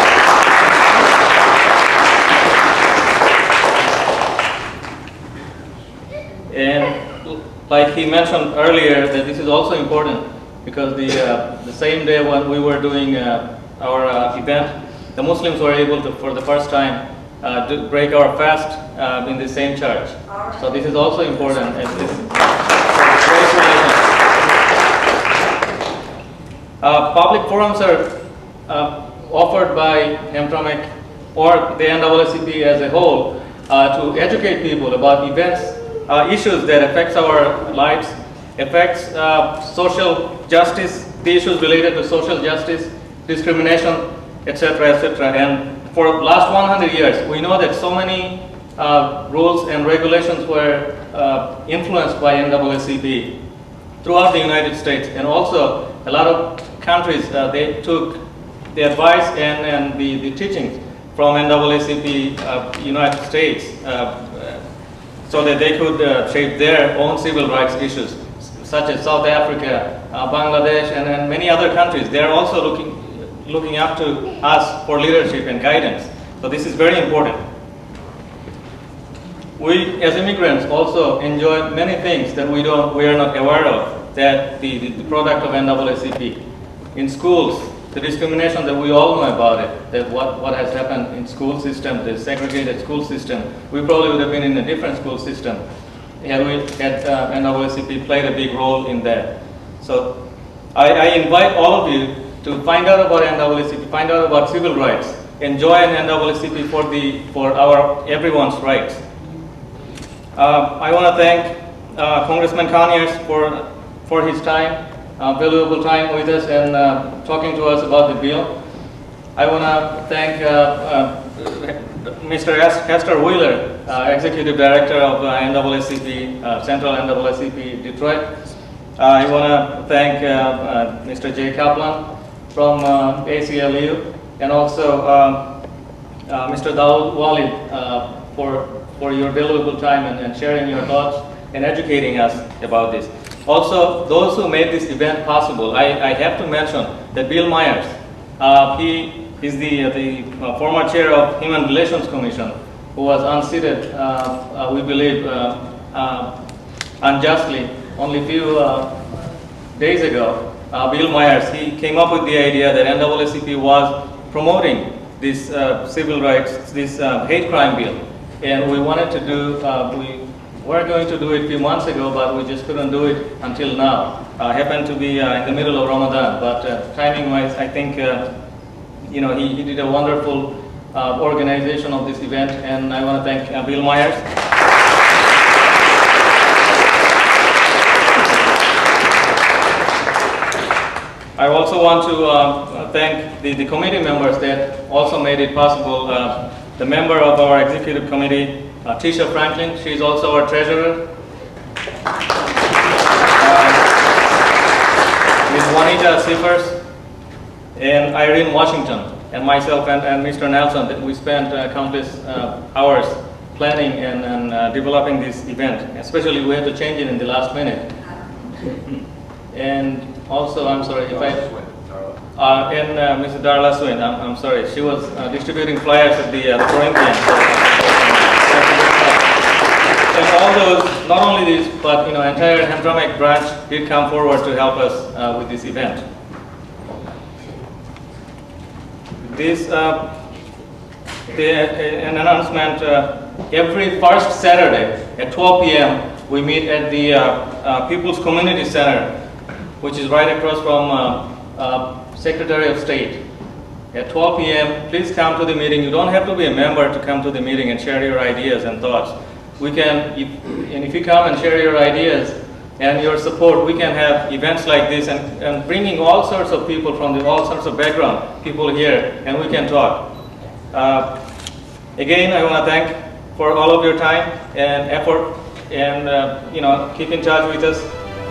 And like he mentioned earlier, that this is also important because the same day when we were doing our event, the Muslims were able to, for the first time, to break our fast in the same church. So this is also important. As this public forums are offered by Hamtramck or the NAACP as a whole to educate people about events, issues that affects our lives, affects social justice, the issues related to social justice, discrimination, etc., etc. And for the last 100 years, we know that so many rules and regulations were influenced by NAACP throughout the United States, and also a lot of countries they took the advice and the teachings from NAACP United States so that they could shape their own civil rights issues, such as South Africa, Bangladesh, and many other countries. They're also looking up to us for leadership and guidance. So this is very important. we as immigrants also enjoy many things that we are not aware of, that the product of NAACP. In schools, the discrimination that we all know about it, that what has happened in school system, the segregated school system, we probably would have been in a different school system had NAACP played a big role in that. So I invite all of you to find out about NAACP, find out about civil rights, enjoy NAACP for our everyone's rights. I want to thank Congressman Conyers for his time, valuable time with us and talking to us about the bill. I want to thank Mr. Heaster Wheeler, Executive Director of NAACP, Central NAACP Detroit. I want to thank Mr. J. Kaplan from ACLU, and also Mr. Dawud, Walid, for your valuable time and sharing your thoughts and educating us about this. Also, those who made this event possible, I have to mention that Bill Meyer, he is the former chair of Human Relations Commission, who was unseated, we believe, unjustly only a few days ago. Bill Meyer, he came up with the idea that NAACP was promoting this civil rights, this hate crime bill. And we wanted to do, we were going to do it a few months ago, but we just couldn't do it until now. Happened to be in the middle of Ramadan, but timing-wise, I think you know, he did a wonderful organization of this event, and I want to thank Bill Meyer. I also want to thank the committee members that also made it possible. The member of our executive committee, Tisha Franklin, she's also our treasurer. Ms. Juanita Siffers, and Irene Washington, and myself and Mr. Nelson, that we spent countless hours planning and developing this event. Especially we had to change it in the last minute. And also, I'm sorry if and Mrs. Darla Swin, I'm sorry, she was distributing flyers at the Corinthians. And all those, not only these, but you know, entire Hamtramck branch did come forward to help us with this event. This, an announcement, every first Saturday at 12 p.m. we meet at the People's Community Center, which is right across from Secretary of State. At 12 p.m., please come to the meeting. You don't have to be a member to come to the meeting and share your ideas and thoughts. We can, if you come and share your ideas and your support, we can have events like this and bringing all sorts of people from all sorts of background, people here, and we can talk. Again, I want to thank for all of your time and effort, and you know, keep in touch with us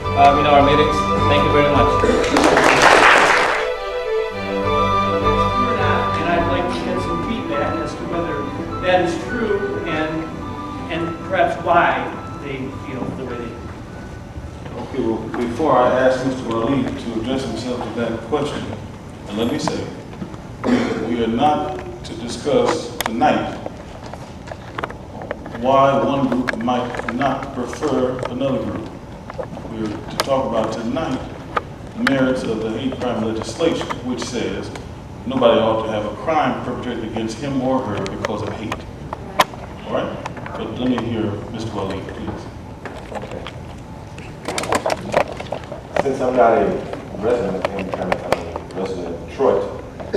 in our meetings. Thank you very much. And I'd like to get some feedback as to whether that is true and perhaps why they feel the way they do. Okay, well, before I ask Mr. Walid to address himself to that question, and let me say, we are not to discuss tonight why one group might not prefer another group. We are to talk about tonight the merits of the hate crime legislation, which says nobody ought to have a crime perpetrated against him or her because of hate. All right? But let me hear Mr. Walid, please. Okay. Since I'm not a resident of Hamtramck, I'm a resident of Detroit, I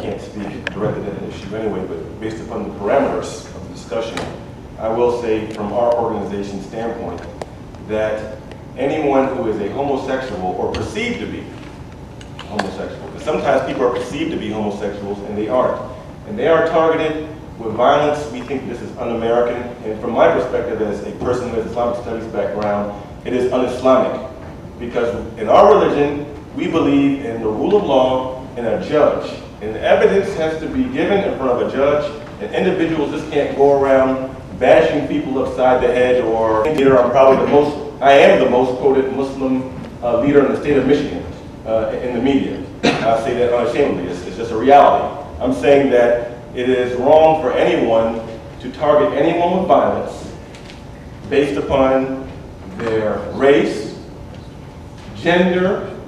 can't speak directly to the issue anyway, but based upon the parameters of the discussion, I will say from our organization's standpoint that anyone who is a homosexual or perceived to be homosexual, because sometimes people are perceived to be homosexuals and they aren't. And they are targeted with violence. We think this is un-American, and from my perspective as a person with Islamic studies background, it is un-Islamic. Because in our religion, we believe in the rule of law and a judge. And evidence has to be given in front of a judge, and individuals just can't go around bashing people upside the head or here I'm probably I am the most quoted Muslim leader in the state of Michigan in the media. I say that unashamedly, it's just a reality. I'm saying that it is wrong for anyone to target anyone with violence based upon their race, gender,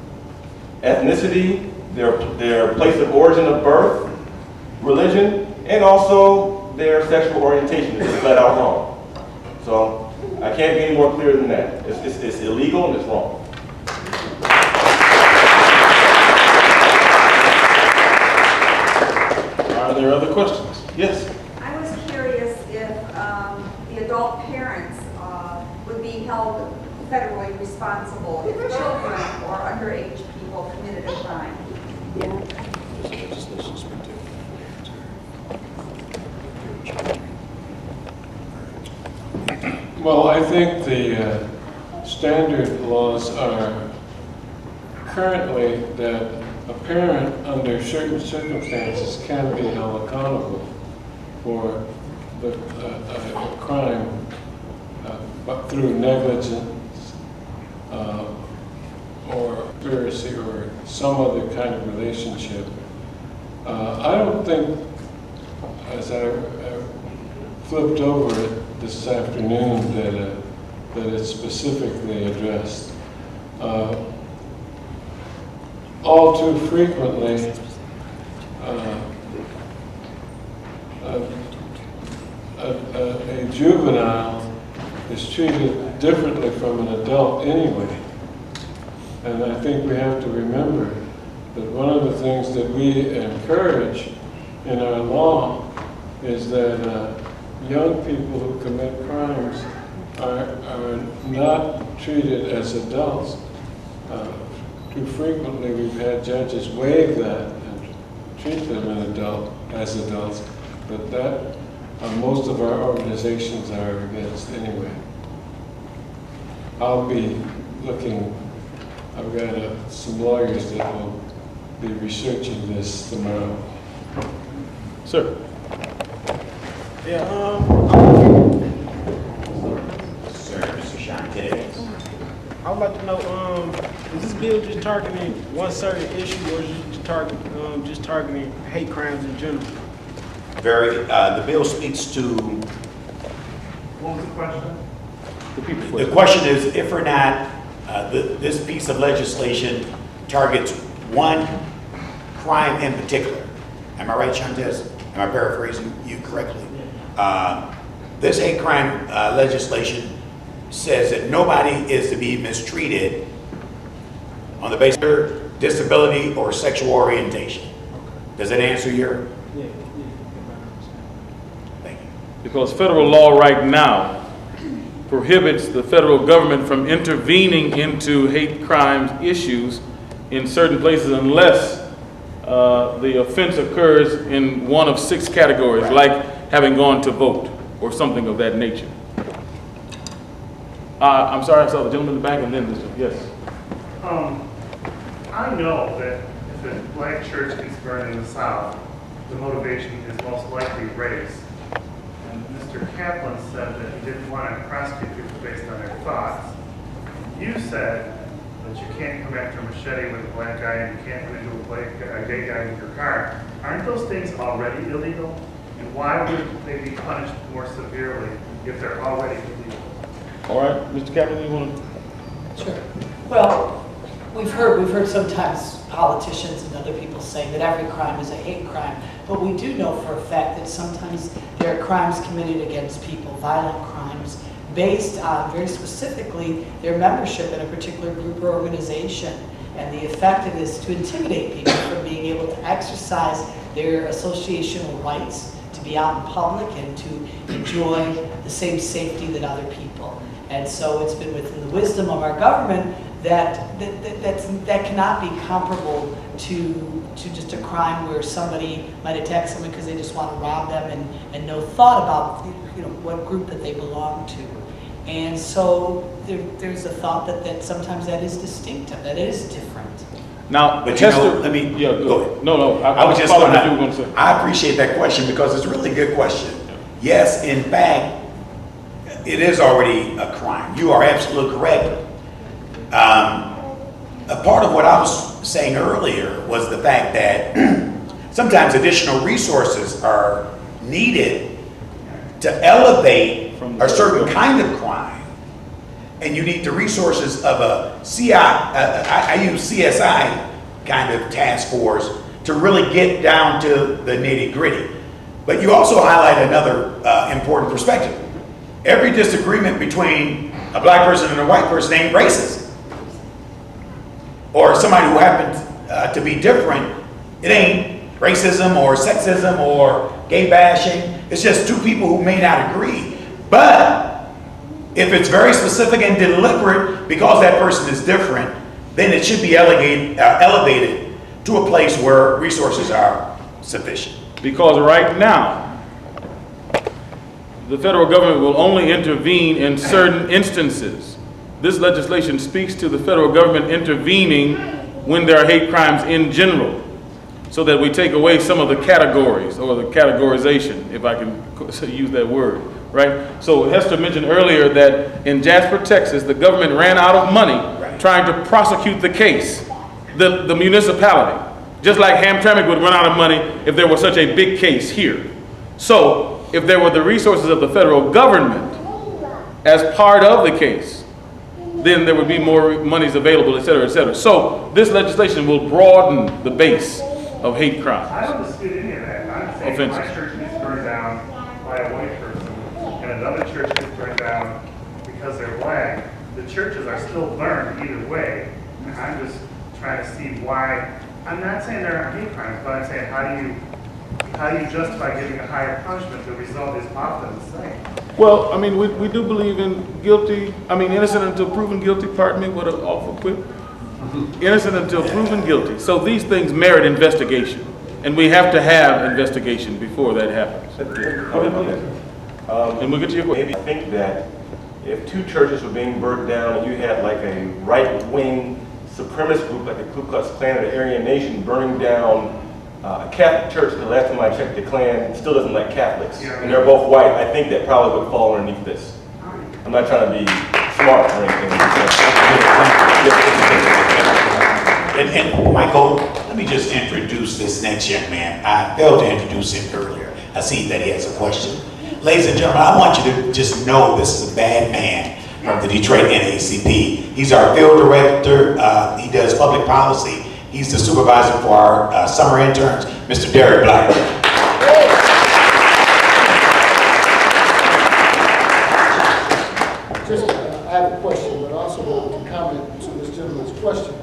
ethnicity, their place of origin of birth, religion, and also their sexual orientation. It's flat out wrong. So I can't be any more clear than that. It's illegal and it's wrong. Are there other questions? Yes. I was curious if the adult parents would be held federally responsible if children or underage people committed a crime. Well, I think the standard laws are currently that a parent under certain circumstances can be held accountable for a crime but through negligence or conspiracy or some other kind of relationship. I don't think, as I flipped over it this afternoon, that it's specifically addressed. All too frequently, a juvenile is treated differently from an adult anyway. And I think we have to remember that one of the things that we encourage in our law is that young people who commit crimes are not treated as adults. Too frequently we've had judges waive that and treat them as adults, but that most of our organizations are against anyway. I'll be looking, I've got some lawyers that will be researching this tomorrow. Sir. Yeah, Sir, Mr. Shante. I would like to know, is this bill just targeting one certain issue, or is it just targeting hate crimes in general? The bill speaks to, What was the question? the question is if or not this piece of legislation targets one crime in particular. Am I right, Shantez? Am I paraphrasing you correctly? This hate crime legislation says that nobody is to be mistreated on the basis of their disability or sexual orientation. Does that answer your? Yeah. Thank you. Because federal law right now prohibits the federal government from intervening into hate crimes issues in certain places unless the offense occurs in one of 6 categories, like having gone to vote or something of that nature. I'm sorry, I saw the gentleman in the back and then this one. Yes. I know that if a black church gets burned in the South, the motivation is most likely race. And Mr. Kaplan said that he didn't want to prosecute people based on their thoughts. You said that you can't come after a machete with a black guy and you can't go into a gay guy with your car. Aren't those things already illegal? And why would they be punished more severely if they're already illegal? All right, Mr. Kaplan, you want to? Sure. Well, we've heard sometimes politicians and other people say that every crime is a hate crime, but we do know for a fact that sometimes there are crimes committed against people, violent crimes, based on very specifically their membership in a particular group or organization, and the effectiveness to intimidate people from being able to exercise their associational rights to be out in public and to enjoy the same safety that other people. And so it's been within the wisdom of our government that cannot be comparable to just a crime where somebody might attack someone because they just want to rob them and no thought about what group that they belong to. And so there's a thought that sometimes that is distinctive, that it is different. Now, But Heaster, let me go ahead. No, I was just following gonna, what you were going to say. I appreciate that question because it's a really good question. Yes, in fact, it is already a crime. You are absolutely correct. A part of what I was saying earlier was the fact that sometimes additional resources are needed to elevate a certain kind of crime, and you need the resources of a I use CSI kind of task force to really get down to the nitty-gritty. But you also highlight another important perspective. Every disagreement between a black person and a white person ain't racist. Or somebody who happens to be different, it ain't racism or sexism or gay bashing. It's just two people who may not agree. But if it's very specific and deliberate because that person is different, then it should be elevated to a place where resources are sufficient. Because right now, the federal government will only intervene in certain instances. This legislation speaks to the federal government intervening when there are hate crimes in general, so that we take away some of the categories or the categorization, if I can use that word, right? So Heaster mentioned earlier that in Jasper, Texas, the government ran out of money trying to prosecute the case, the municipality. Just like Hamtramck would run out of money if there was such a big case here. So if there were the resources of the federal government as part of the case, then there would be more monies available, et cetera, et cetera. So this legislation will broaden the base of hate crimes. I don't dispute any of that. I'm saying Offenses. my church gets burned down by a white person, and another church gets burned down because they're black. The churches are still burned either way. And I'm just trying to see why. I'm not saying there aren't hate crimes, but I'm saying how do you justify giving a higher punishment? The result is often the same. Well, I mean, we do believe in innocent until proven guilty. Pardon me, what an awful quip. Innocent until proven guilty. So these things merit investigation, and we have to have investigation before that happens. And we'll get to your question. Maybe I think that if two churches were being burnt down and you had like a right-wing supremacist group like the Ku Klux Klan or the Aryan Nation burning down a Catholic church, the last time I checked, the Klan still doesn't like Catholics, and they're both white, I think that probably would fall underneath this. I'm not trying to be smart or anything. And Michael, let me just introduce this next young man. I failed to introduce him earlier. I see that he has a question. Ladies and gentlemen, I want you to just know this is a bad man from the Detroit NAACP. He's our field director. He does public policy. He's the supervisor for our summer interns, Mr. Derek Black. Just, I have a question, but also want to comment to this gentleman's question.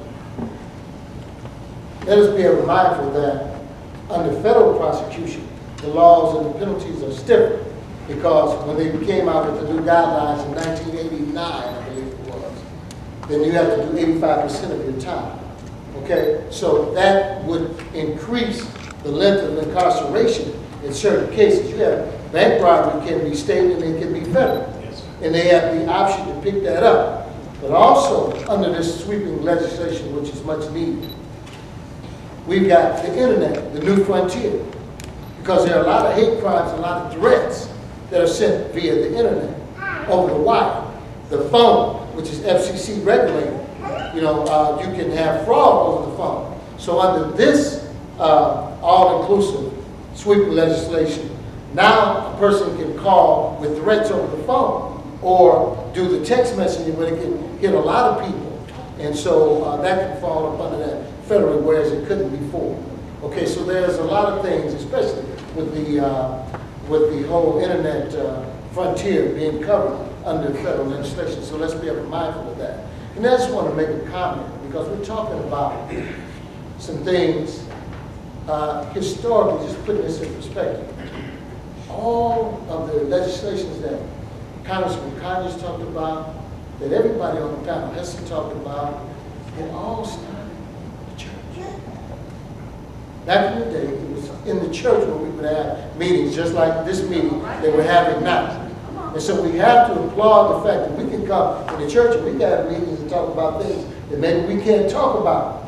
Let us be ever mindful that under federal prosecution, the laws and the penalties are stiffer, because when they came out with the new guidelines in 1989, I believe it was, then you have to do 85% of your time. Okay, so that would increase the length of incarceration in certain cases. You have bank robbery can be state and it can be federal. Yes. And they have the option to pick that up. But also, under this sweeping legislation, which is much needed, we've got the internet, the new frontier. Because there are a lot of hate crimes, a lot of threats that are sent via the internet, over the wire. The phone, which is FCC regulated, you can have fraud over the phone. So under this all-inclusive sweeping legislation, now a person can call with threats over the phone or do the text messaging, but it can hit a lot of people. And so that can fall up under that federally, whereas it couldn't before. Okay, so there's a lot of things, especially with the whole internet frontier being covered under federal legislation. So let's be ever mindful of that. And I just want to make a comment, because we're talking about some things historically, just putting this in perspective. All of the legislations that Congressman Conyers talked about, that everybody on the panel, Heaster talked about, it all started in the church. Back in the day, it was in the church where we would have meetings, just like this meeting that we're having now. And so we have to applaud the fact that we can come in the church and we can have meetings and talk about things that maybe we can't talk about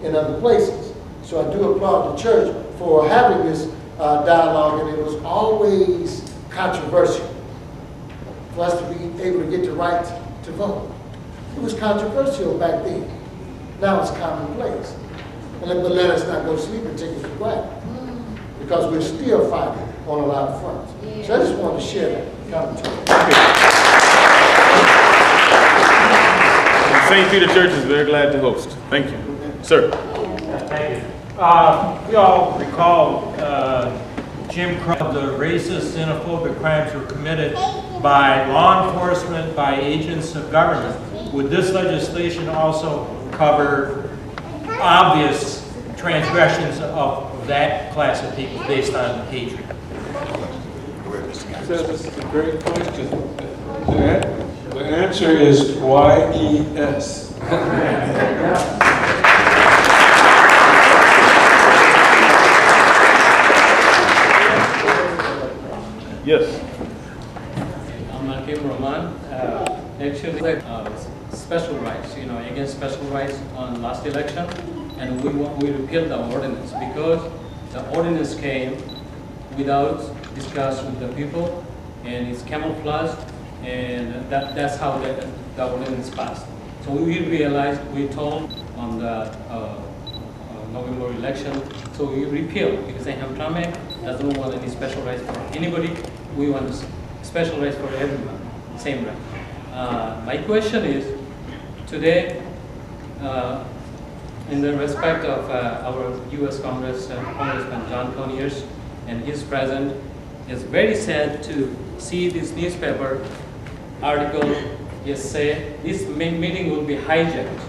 in other places. So I do applaud the church for having this dialogue, and it was always controversial for us to be able to get the right to vote. It was controversial back then. Now it's commonplace. But let us not go to sleep and take it for granted, because we're still fighting on a lot of fronts. So I just wanted to share that commentary. St. Peter Church is very glad to host. Thank you. Sir. Thank you. We all recall Jim Crow, the racist, xenophobic crimes were committed by law enforcement, by agents of government. Would this legislation also cover obvious transgressions of that class of people based on hatred? So this is a great question. The answer is YES. Yes. I'm Hakim Rahman. Actually, special rights, against special rights on last election, and we repealed the ordinance because the ordinance came without discussion with the people, and it's camouflaged, and that's how the ordinance passed. So we realized, we told on the November election, so we repealed because Hamtramck doesn't want any special rights for anybody. We want special rights for everyone, same right. My question is, today, in the respect of our U.S. Congressman John Conyers, and his present, it's very sad to see this newspaper article say this meeting will be hijacked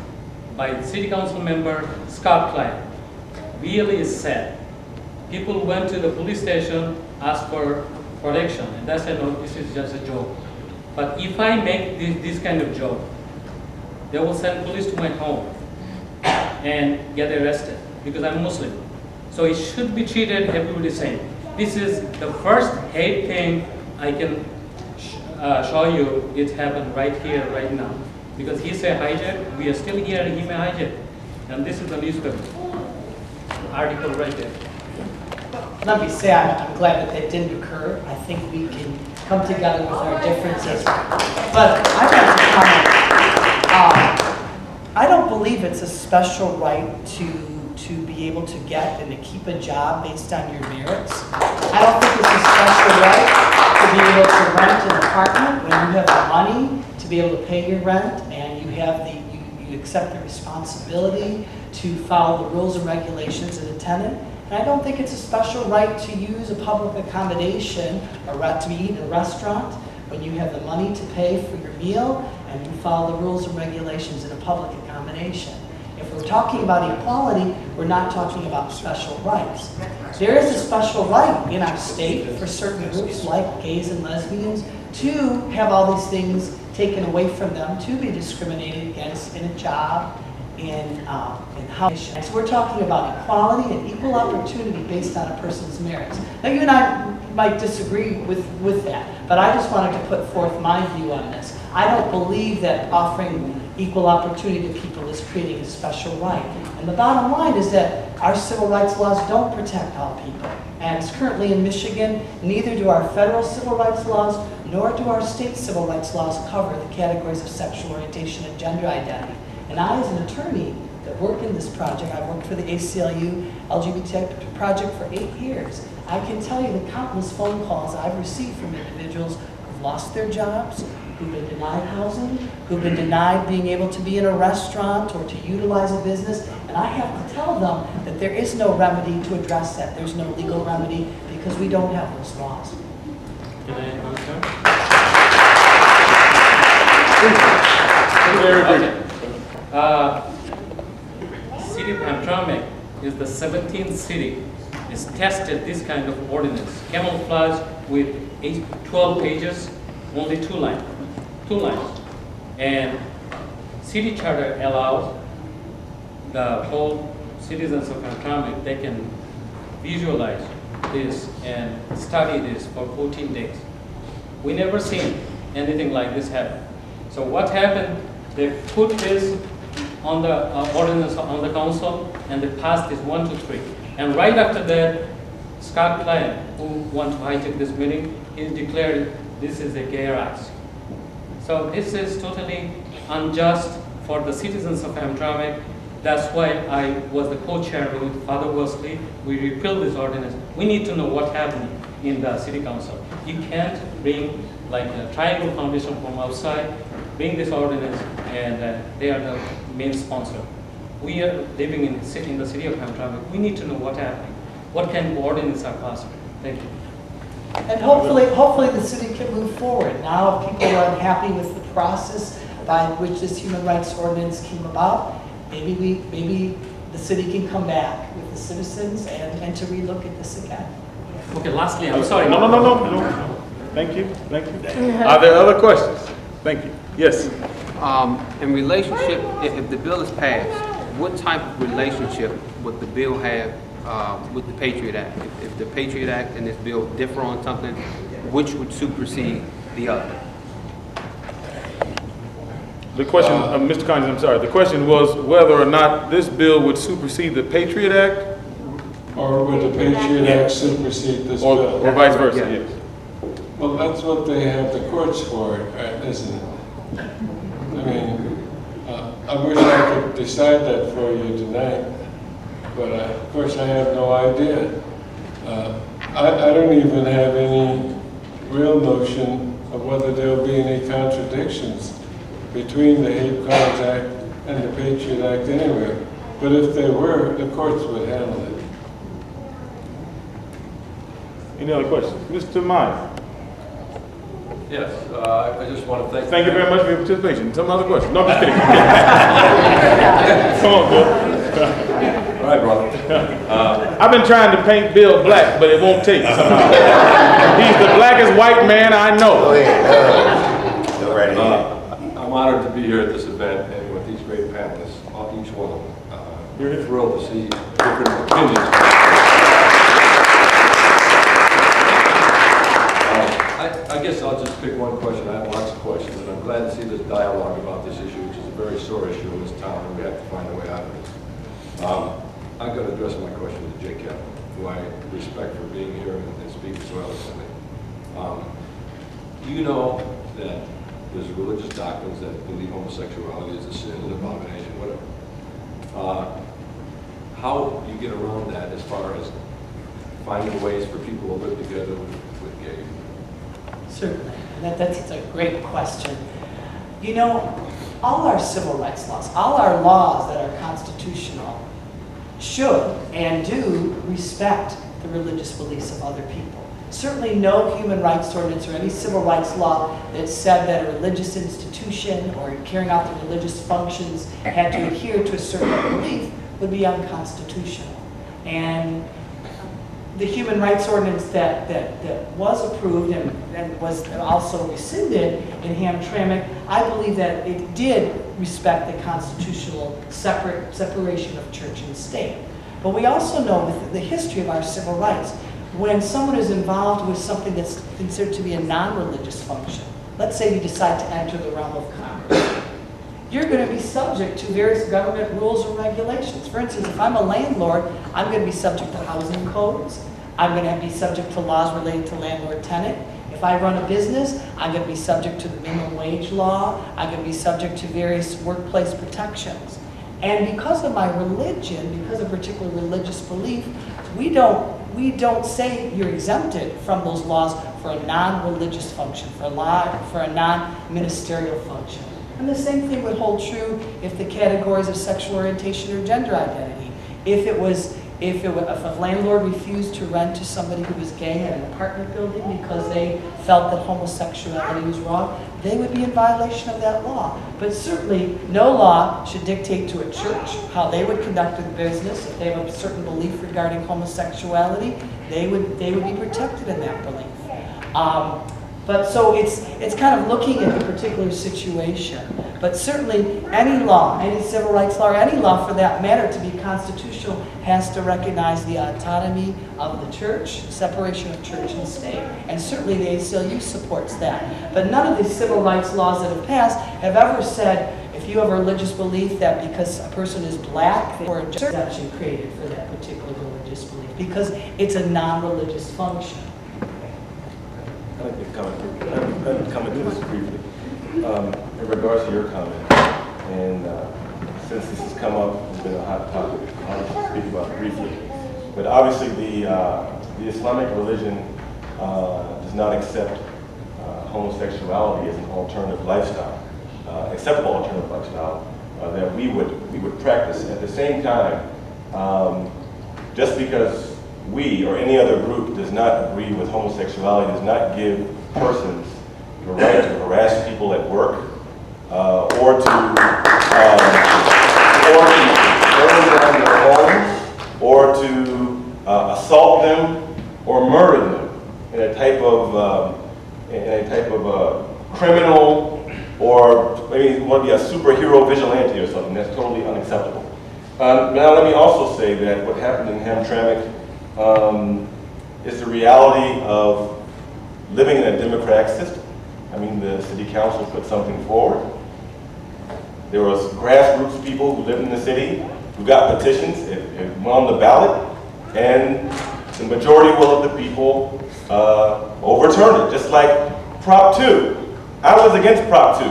by City Council member Scott Klein. Really is sad. People went to the police station, asked for protection, and they said, no, this is just a joke. But if I make this kind of joke, they will send police to my home and get arrested because I'm Muslim. So it should be treated everybody same. This is the first hate thing I can show you. It happened right here, right now. Because he said hijack, we are still here and he may hijack. And this is the newspaper article right there. Let me say, I'm glad that didn't occur. I think we can come together with our differences. But I'd like to comment. I don't believe it's a special right to be able to get and to keep a job based on your merits. I don't think it's a special right to be able to rent an apartment when you have the money to be able to pay your rent, and you have you accept the responsibility to follow the rules and regulations as a tenant. And I don't think it's a special right to use a public accommodation or to eat in a restaurant when you have the money to pay for your meal and you follow the rules and regulations in a public accommodation. If we're talking about equality, we're not talking about special rights. There is a special right in our state for certain groups like gays and lesbians to have all these things taken away from them, to be discriminated against in a job, in housing. So we're talking about equality and equal opportunity based on a person's merits. Now you and I might disagree with that, but I just wanted to put forth my view on this. I don't believe that offering equal opportunity to people is creating a special right. And the bottom line is that our civil rights laws don't protect all people. And it's currently in Michigan, neither do our federal civil rights laws, nor do our state civil rights laws cover the categories of sexual orientation and gender identity. And I, as an attorney that worked in this project, I worked for the ACLU LGBT project for 8 years. I can tell you the countless phone calls I've received from individuals who've lost their jobs, who've been denied housing, who've been denied being able to be in a restaurant or to utilize a business. And I have to tell them that there is no remedy to address that. There's no legal remedy because we don't have those laws. Can I answer? City of Hamtramck is the 17th city is tested this kind of ordinance, camouflage with 12 pages, only 2 lines. And city charter allows the whole citizens of Hamtramck, they can visualize this and study this for 14 days. We never seen anything like this happen. So what happened, they put this on the ordinance on the council and they passed this 1, 2, 3. And right after that, Scott Klein, who want to hijack this meeting, he declared this is a gay rights. So this is totally unjust for the citizens of Hamtramck. That's why I was the co-chair with Father Wesley. We repealed this ordinance. We need to know what happened. in the city council. You can't bring like a Triangle Foundation from outside, bring this ordinance, and they are the main sponsor. We are living in the city of Hamtramck. We need to know what's happening. What kind of ordinance are possible? Thank you. And hopefully the city can move forward. Now people are unhappy with the process by which this human rights ordinance came about. Maybe the city can come back with the citizens and to relook at this again. Okay, lastly, I'm sorry. No. Thank you. Are there other questions? Thank you. Yes. In relationship, if the bill is passed, what type of relationship would the bill have with the Patriot Act? If the Patriot Act and this bill differ on something, which would supersede the other? The question, Mr. Conyers, I'm sorry. The question was whether or not this bill would supersede the Patriot Act, Or would the Patriot Act supersede this bill? or vice versa. Yes. Well, that's what they have the courts for, isn't it? I mean, I wish I could decide that for you tonight, but of course I have no idea. I don't even have any real notion of whether there'll be any contradictions between the Hate Crimes Act and the Patriot Act anywhere. But if there were, the courts would handle it. Any other questions? Mr. Meyer. Yes, I just want to Thank you very much for your participation. Some other questions? No, I'm just kidding. Come on, Bill. All right, brother. I've been trying to paint Bill black, but it won't take somehow. He's the blackest white man I know. Go ahead. Go right ahead. I'm honored to be here at this event and with these great panelists, each one of them. You're thrilled to see different opinions. I guess I'll just pick one question. I have lots of questions, and I'm glad to see this dialogue about this issue, which is a very sore issue in this town, and we have to find a way out of it. I'm going to address my question to Jay Kaplan, who I respect for being here and speaking so eloquently. You know that there's religious doctrines that believe homosexuality is a sin, an abomination, whatever. How do you get around that as far as finding ways for people to live together with gay? Certainly. That's a great question. You know, all our civil rights laws, all our laws that are constitutional should and do respect the religious beliefs of other people. Certainly no human rights ordinance or any civil rights law that said that a religious institution or carrying out the religious functions had to adhere to a certain belief would be unconstitutional. And the human rights ordinance that was approved and was also rescinded in Hamtramck, I believe that it did respect the constitutional separation of church and state. But we also know with the history of our civil rights, when someone is involved with something that's considered to be a non-religious function, let's say you decide to enter the realm of commerce, you're going to be subject to various government rules and regulations. For instance, if I'm a landlord, I'm going to be subject to housing codes. I'm going to be subject to laws related to landlord-tenant. If I run a business, I'm going to be subject to the minimum wage law. I'm going to be subject to various workplace protections. And because of my religion, because of particular religious belief, we don't say you're exempted from those laws for a non-religious function, for a non-ministerial function. And the same thing would hold true if the categories of sexual orientation or gender identity. If a landlord refused to rent to somebody who was gay in an apartment building because they felt that homosexuality was wrong, they would be in violation of that law. But certainly no law should dictate to a church how they would conduct their business. If they have a certain belief regarding homosexuality, they would be protected in that belief. But so it's kind of looking at the particular situation. But certainly any law, any civil rights law, or any law for that matter to be constitutional has to recognize the autonomy of the church, separation of church and state. And certainly the ACLU supports that. But none of the civil rights laws that have passed have ever said if you have a religious belief that because a person is black or a exception created for that particular religious belief because it's a non-religious function. I'd like to comment to this briefly. In regards to your comment, and since this has come up, it's been a hot topic, I'll speak about it briefly. But obviously the Islamic religion does not accept homosexuality as an alternative lifestyle, acceptable alternative lifestyle that we would practice. At the same time, just because we or any other group does not agree with homosexuality does not give persons the right to harass people at work or to burn down their homes or to assault them or murder them in a type of criminal, or maybe want to be a superhero vigilante or something. That's totally unacceptable. Now let me also say that what happened in Hamtramck is the reality of living in a democratic system. I mean, the city council put something forward. There was grassroots people who lived in the city who got petitions. It went on the ballot, and the majority will of the people overturned it, just like Prop 2. I was against Prop 2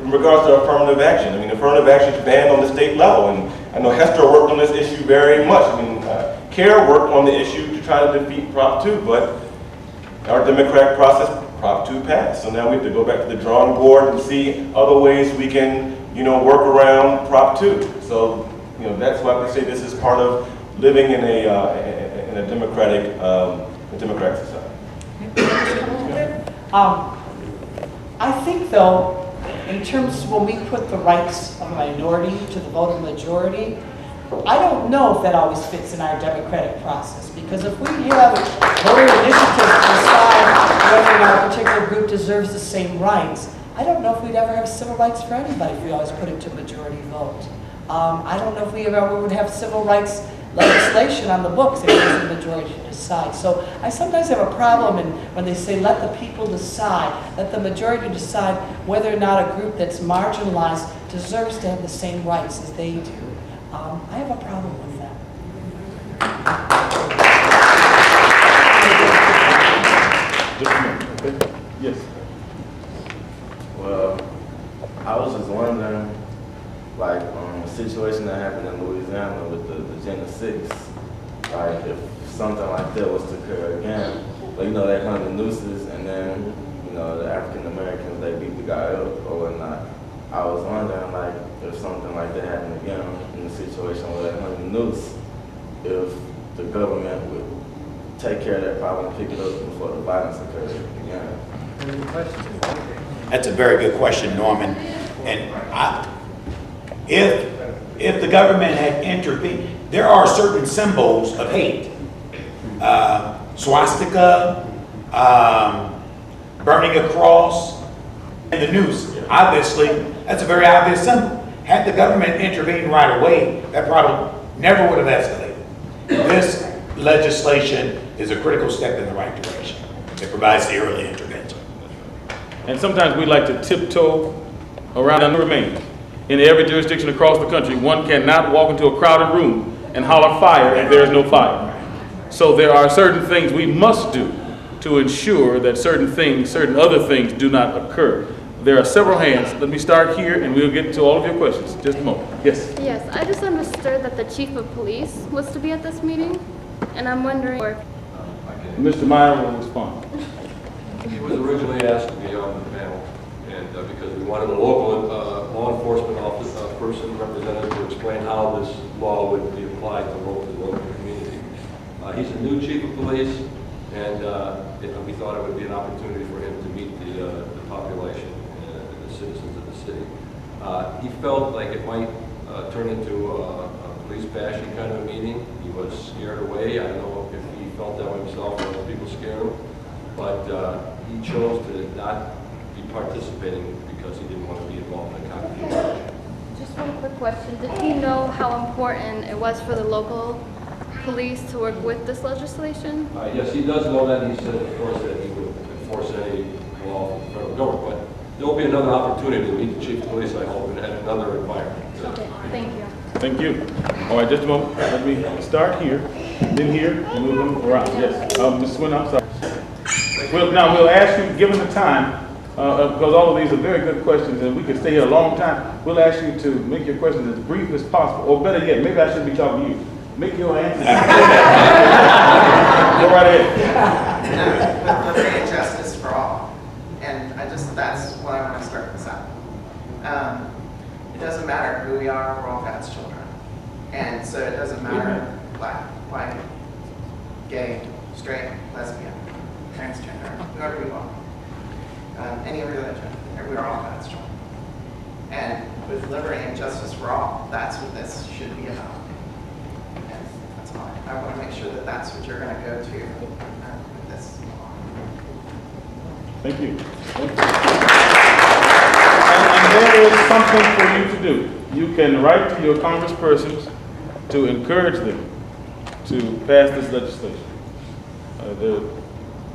in regards to affirmative action. I mean, affirmative action is banned on the state level, and I know Heaster worked on this issue very much. I mean, CAIR worked on the issue to try to defeat Prop 2, but our democratic process, Prop 2 passed. So now we have to go back to the drawing board and see other ways we can, work around Prop 2. So, that's why we say this is part of living in a democratic society. I think, though, in terms when we put the rights of a minority to the vote of majority, I don't know if that always fits in our democratic process, because if we have voter initiatives to decide whether or not a particular group deserves the same rights, I don't know if we'd ever have civil rights for anybody if we always put it to majority vote. I don't know if we ever would have civil rights legislation on the books if it was the majority to decide. So I sometimes have a problem when they say let the people decide, let the majority decide whether or not a group that's marginalized deserves to have the same rights as they do. I have a problem with that. Just a minute, okay? Yes. Well, I was just wondering, like, a situation that happened in Louisiana with the Gen 6, like, if something like that was to occur again, but they hung the nooses, and then, the African Americans, they beat the guy up or whatnot. I was wondering, like, if something like that happened again in a situation where they hung the noose, if the government would take care of that problem and pick it up before the violence occurs again. That's a very good question, Norman. And if the government had intervened, there are certain symbols of hate. Swastika, burning a cross, and the noose. Obviously, that's a very obvious symbol. Had the government intervened right away, that problem never would have escalated. This legislation is a critical step in the right direction. It provides the early intervention. And sometimes we like to tiptoe around and remain. In every jurisdiction across the country, one cannot walk into a crowded room and holler fire if there is no fire. So there are certain things we must do to ensure that certain other things do not occur. There are several hands. Let me start here and we'll get to all of your questions. Just a moment. Yes? Yes, I just understood that the chief of police was to be at this meeting, and I'm wondering if... Mr. Meyer will respond. He was originally asked to be on the panel, and because we wanted a local law enforcement person representative to explain how this law would be applied to the local community. He's a new chief of police, and we thought it would be an opportunity for him to meet the population and the citizens of the city. He felt like it might turn into a police bashing kind of a meeting. He was scared away. I don't know if he felt that way himself or other people scared him, but he chose to not be participating because he didn't want to be involved in a conflict. Just one quick question. Did he know how important it was for the local police to work with this legislation? Yes, he does know that. He said, of course, that he would enforce any law from the federal government, but there will be another opportunity to meet the chief of police, I hope, in another environment. Okay, thank you. Thank you. All right, just a moment. Let me start here, then here, and move them around. Yes, Ms. Swin, I'm sorry. Now we'll ask you, given the time, because all of these are very good questions, and we could stay here a long time, we'll ask you to make your questions as brief as possible, or better yet, maybe I should be talking to you. Make your answers. Go right ahead. with liberty and justice for all. And that's what I want to start this out. It doesn't matter who we are, we're all God's children. And so it doesn't matter black, white, gay, straight, lesbian, transgender, whoever you are, any religion, we're all God's children. And with liberty and justice for all, that's what this should be about. And that's all. I want to make sure that that's what you're going to go to with this. Thank you. And there is something for you to do. You can write to your congresspersons to encourage them to pass this legislation.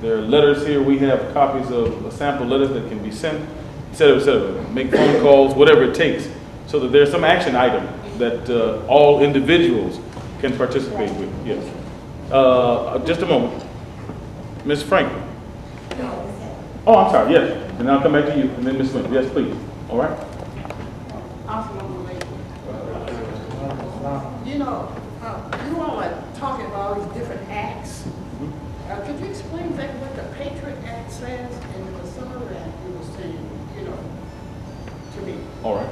There are letters here. We have copies of sample letters that can be sent, et cetera, et cetera. Make phone calls, whatever it takes, so that there's some action item that all individuals can participate with. Yes. Just a moment. Ms. Franklin. Oh, I'm sorry. Yes. And I'll come back to you, and then Ms. Smith. Yes, please. All right. You know, you all are talking about all these different acts. Could you explain exactly what the Patriot Act says? And there was some of that you were saying, you know, to me. All right.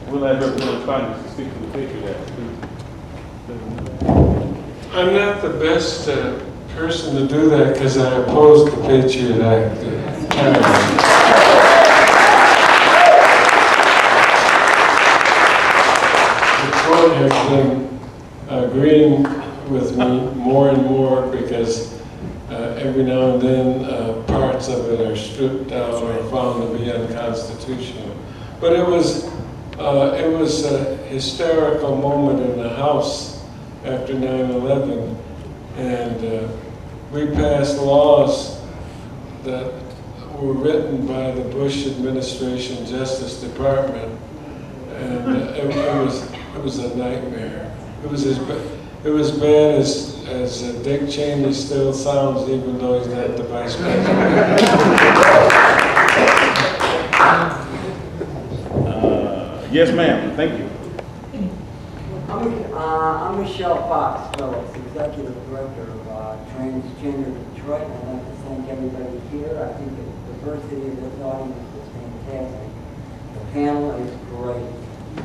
We'll have Representative Conyers to speak to the Patriot Act, please. I'm not the best person to do that because I oppose the Patriot Act. The court has been agreeing with me more and more because every now and then parts of it are stripped down or found to be unconstitutional. But it was a hysterical moment in the House after 9/11, and we passed laws that were written by the Bush administration Justice Department, and it was a nightmare. It was bad as Dick Cheney still sounds, even though he's not the vice president. Yes, ma'am. Thank you. I'm Michelle Fox Phillips, Executive Director of Transgender Detroit. I'd like to thank everybody here. I think the diversity of this audience is fantastic. The panel is great.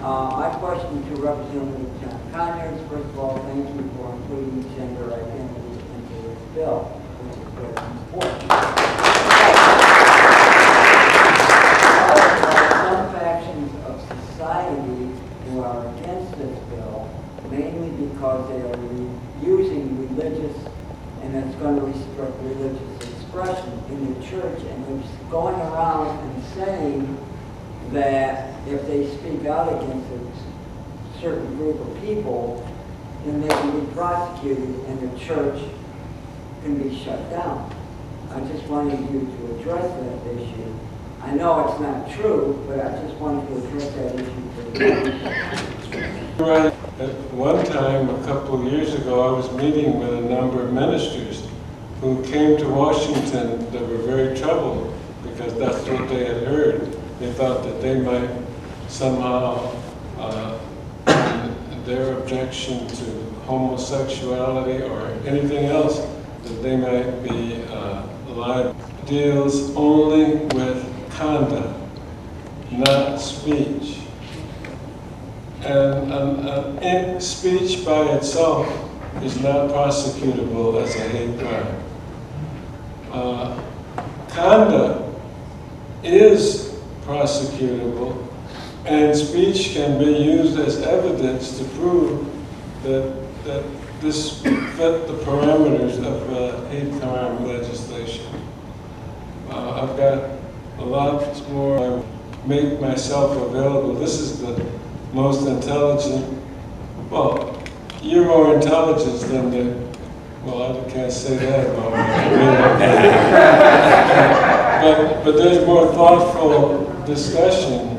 My question to Representative Conyers, first of all, thank you for including gender identity into this bill, which is very important. Some factions of society who are against this bill, mainly because they are using religious, and it's going to restrict religious expression in the church, and they're going around and saying that if they speak out against a certain group of people, then they can be prosecuted and the church can be shut down. I just wanted you to address that issue. I know it's not true, but I just wanted to address that issue for the Right. At one time, a couple of years ago, I was meeting with a number of ministers who came to Washington that were very troubled because that's what they had heard. They thought that they might somehow, their objection to homosexuality or anything else, that they might be liable. Deals only with conduct, not speech. And speech by itself is not prosecutable as a hate crime. Conduct is prosecutable, and speech can be used as evidence to prove that this fit the parameters of hate crime legislation. I've got a lot more. I make myself available. This is the most intelligent, well, you're more intelligent than the, well, I can't say that about me. But there's more thoughtful discussion.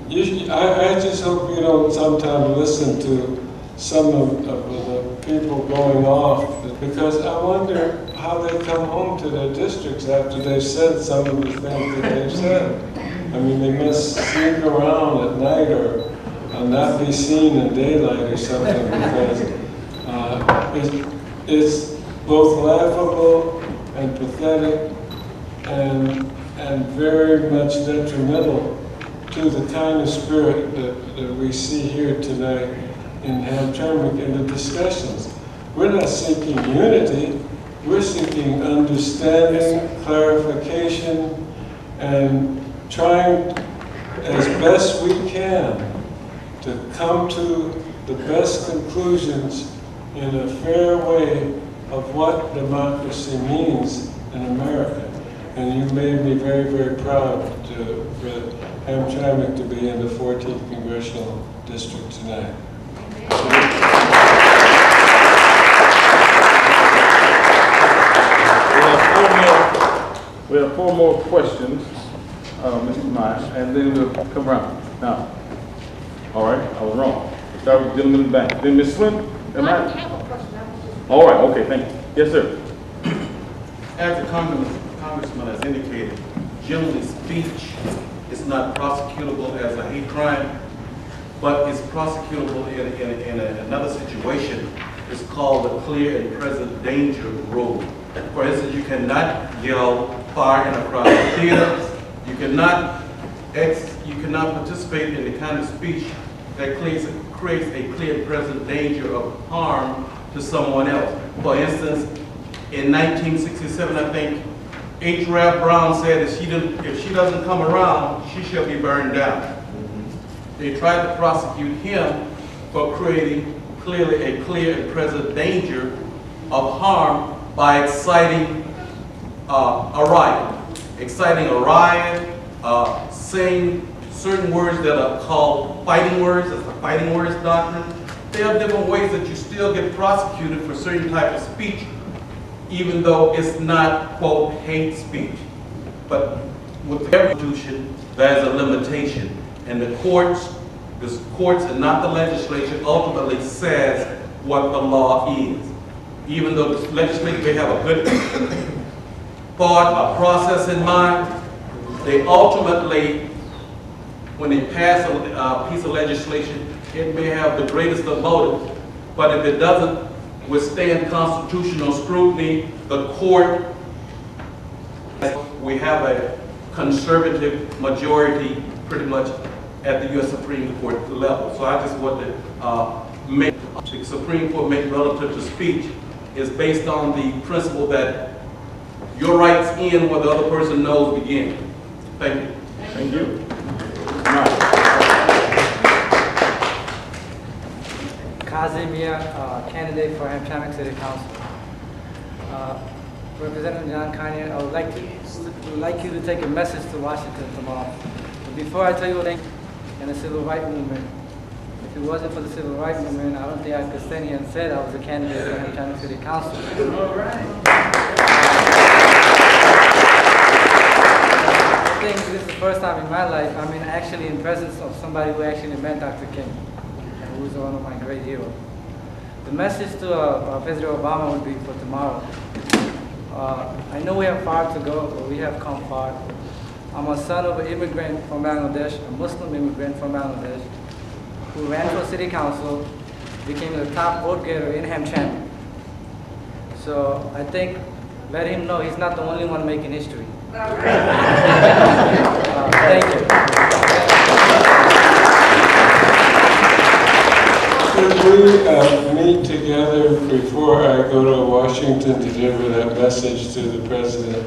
I just hope you don't sometime listen to some of the people going off, because I wonder how they come home to their districts after they've said some of the things that they've said. I mean, they must sneak around at night or not be seen in daylight or something, because both laughable and pathetic and very much detrimental to the kind of spirit that we see here tonight in Hamtramck in the discussions. We're not seeking unity, we're seeking understanding, clarification, and trying as best we can to come to the best conclusions in a fair way of what democracy means in America. And you made me very, very proud for Hamtramck to be in the 14th Congressional District tonight. We have four more questions, Mr. Meyer, and then we'll come around. Now, all right, I was wrong. We'll start with the gentleman in the back. Then Ms. Swin, am I? have a question. All right, okay, thank you. Yes, sir. As the Congressman has indicated, generally speech is not prosecutable as a hate crime, but it's prosecutable in another situation. It's called the clear and present danger rule. For instance, you cannot yell fire in a crowded theater. You cannot participate in the kind of speech that creates a clear and present danger of harm to someone else. For instance, in 1967, I think, H. Ralph Brown said if she doesn't come around, she shall be burned down. They tried to prosecute him for creating clearly a clear and present danger of harm by exciting a riot. Exciting a riot, saying certain words that are called fighting words, that's the fighting words doctrine. There are different ways that you still get prosecuted for certain type of speech, even though it's not, quote, hate speech. But with the Constitution, there's a limitation. And the courts and not the legislature ultimately says what the law is. Even though the legislature may have a good thought, a process in mind, they ultimately, when they pass a piece of legislation, it may have the greatest of motives, but if it doesn't withstand constitutional scrutiny, the court, we have a conservative majority pretty much at the U.S. Supreme Court level. So I just want to make the Supreme Court make relative to speech is based on the principle that your rights end where the other person's nose begin. Thank you. Thank you. Kazimia, candidate for Hamtramck City Council. Representative John Conyers, I would like you to take a message to Washington tomorrow. But before I tell you what in the civil rights movement, if it wasn't for the civil rights movement, I don't think I could stand here and say that I was a candidate for Hamtramck City Council. All right. I think this is the first time in my life I'm actually in presence of somebody who actually met Dr. King, and who's one of my great heroes. The message to President Obama would be for tomorrow. I know we have far to go, but we have come far. I'm a son of an immigrant from Bangladesh, a Muslim immigrant from Bangladesh, who ran for city council, became the top vote getter in Hamtramck. So I think, let him know he's not the only one making history. Thank you. Could we meet together before I go to Washington to deliver that message to the president?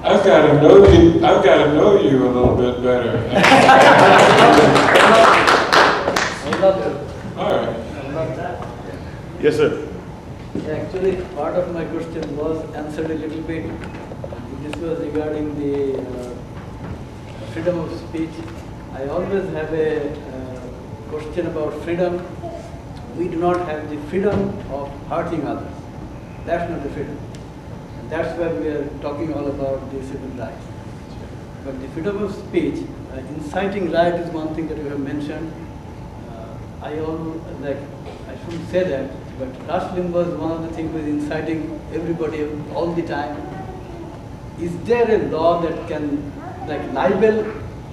I've got to know you a little bit better. All right. Yes, sir. Actually, part of my question was answered a little bit. This was regarding the freedom of speech. I always have a question about freedom. We do not have the freedom of hurting others. That's not the freedom. And that's why we are talking all about the civil rights. But the freedom of speech, inciting riot is one thing that you have mentioned. I shouldn't say that, but Rush Limbaugh is one of the things with inciting everybody all the time. Is there a law that can, like libel,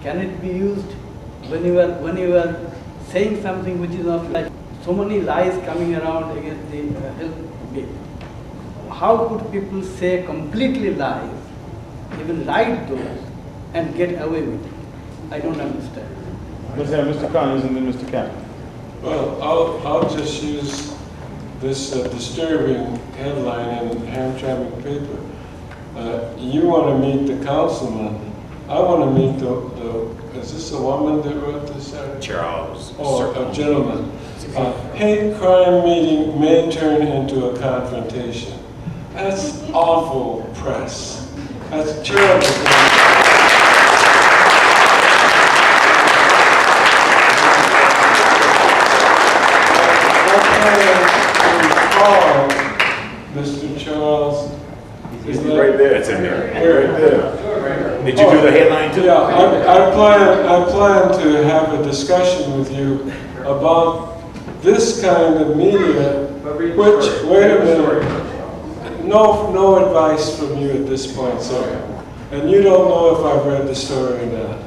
can it be used when you are saying something which is not like so many lies coming around against the health bill? how could people say completely lies, even write those, and get away with it? I don't understand. Let's have Mr. Conyers and then Mr. Kaplan. Well, I'll just use this disturbing headline in Hamtramck paper. You want to meet the councilman. I want to meet is this a woman that wrote this? Charles. Oh, a gentleman. Hate crime meeting may turn into a confrontation. That's awful press. That's terrible. Mr. Charles. It's right there. It's in there. Right there. Did you do the headline too? Yeah, I plan to have a discussion with you about this kind of media, which, wait a minute, no advice from you at this point, sir. And you don't know if I've read the story or not.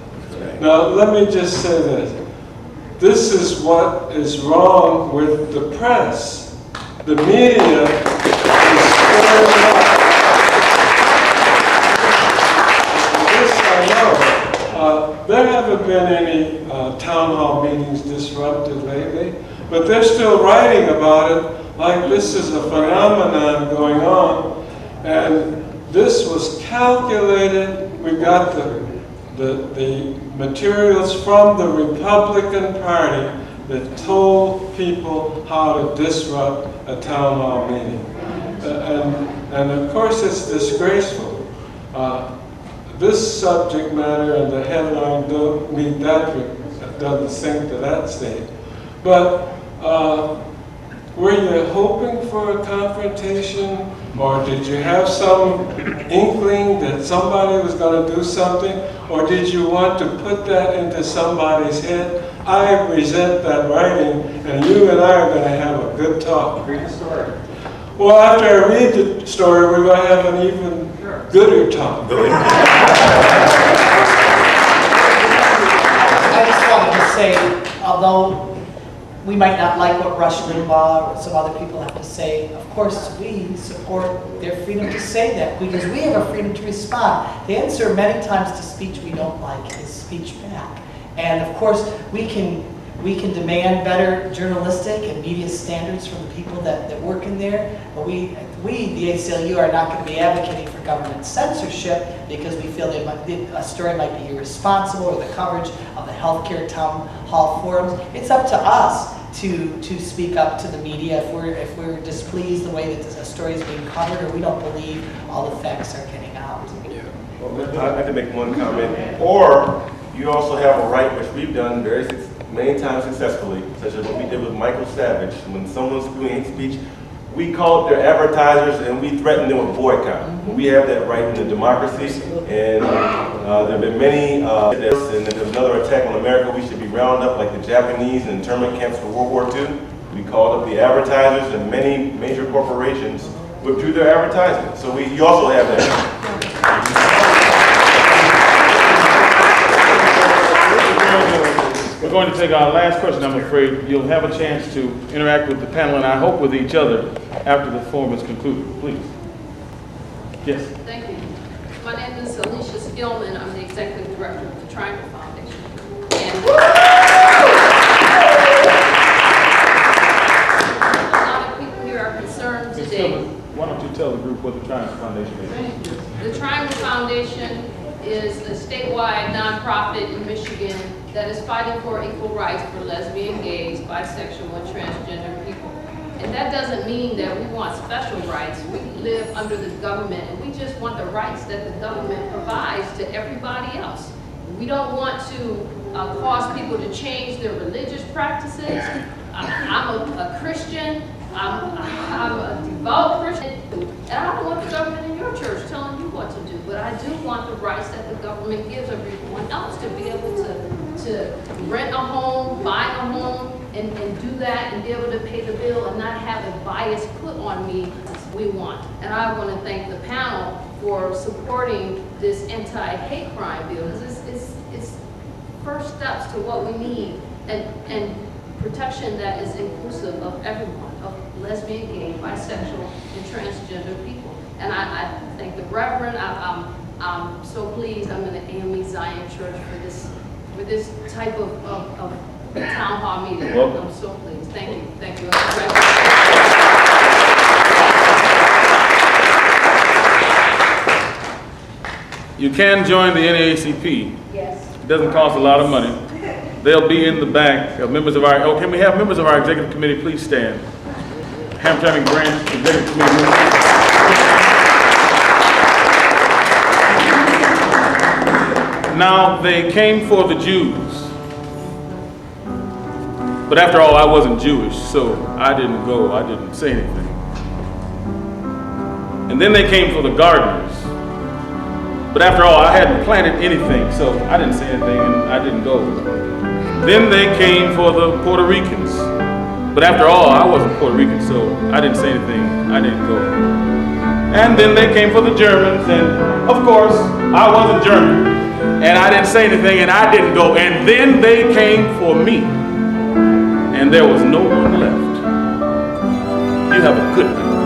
Now, let me just say this. This is what is wrong with the press. The media is stirring up. This I know. There haven't been any town hall meetings disrupted lately, but they're still writing about it like this is a phenomenon going on. And this was calculated. We got the materials from the Republican Party that told people how to disrupt a town hall meeting. And of course it's disgraceful. This subject matter and the headline don't meet that, doesn't sink to that state. But were you hoping for a confrontation, or did you have some inkling that somebody was going to do something, or did you want to put that into somebody's head? I resent that writing, and you and I are going to have a good talk. Read the story. Well, after I read the story, we're going to have an even gooder talk. I just wanted to say, although we might not like what Rush Limbaugh or some other people have to say, of course we support their freedom to say that, because we have a freedom to respond. The answer many times to speech we don't like is speech back. And of course we can demand better journalistic and media standards from the people that work in there, but we, the ACLU, are not going to be advocating for government censorship because we feel a story might be irresponsible, or the coverage of the healthcare town hall forums. It's up to us to speak up to the media if we're displeased the way that a story is being covered, or we don't believe all the facts are getting out. Yeah. Well, I have to make one comment. Or you also have a right, which we've done many times successfully, such as what we did with Michael Savage. When someone's doing hate speech, we called their advertisers and we threatened them with boycott. We have that right in the democracy, and there have been many, and if there's another attack on America, we should be rounded up like the Japanese in internment camps for World War II. We called up the advertisers, and many major corporations withdrew their advertisements. So you also have that. We're going to take our last question. I'm afraid you'll have a chance to interact with the panel, and I hope with each other after the forum is concluded. Please. Yes. Thank you. My name is Alicia Skillman. I'm the executive director of the Triangle Foundation. And a lot of people here are concerned Ms. today. Skillman, why don't you tell the group what the Triangle Foundation is? The Triangle Foundation is a statewide nonprofit in Michigan that is fighting for equal rights for lesbian, gays, bisexual, and transgender people. And that doesn't mean that we want special rights. We live under the government, and we just want the rights that the government provides to everybody else. We don't want to cause people to change their religious practices. I'm a Christian. I'm a devout Christian, and I don't want the government in your church telling you what to do, but I do want the rights that the government gives everyone else to be able to rent a home, buy a home, and do that, and be able to pay the bill and not have a bias put on me as we want. And I want to thank the panel for supporting this anti-hate crime bill, because it's first steps to what we need, and protection that is inclusive of everyone, of lesbian, gay, bisexual, and transgender people. And I thank the Reverend. I'm so pleased I'm in the AME Zion Church for this type of town hall meeting. Welcome. I'm so pleased. Thank you. Thank you. You can join the NAACP. Yes. It doesn't cost a lot of money. They'll be in the back. Members of our, can we have members of our executive committee please stand? Hamtramck Branch Executive Committee members. Now, they came for the Jews. But after all, I wasn't Jewish, so I didn't go, I didn't say anything. And then they came for the gardeners. But after all, I hadn't planted anything, so I didn't say anything and I didn't go. Then they came for the Puerto Ricans. But after all, I wasn't Puerto Rican, so I didn't say anything, I didn't go. And then they came for the Germans, and of course, I wasn't German. And I didn't say anything and I didn't go. And then they came for me. And there was no one left. You have a good night.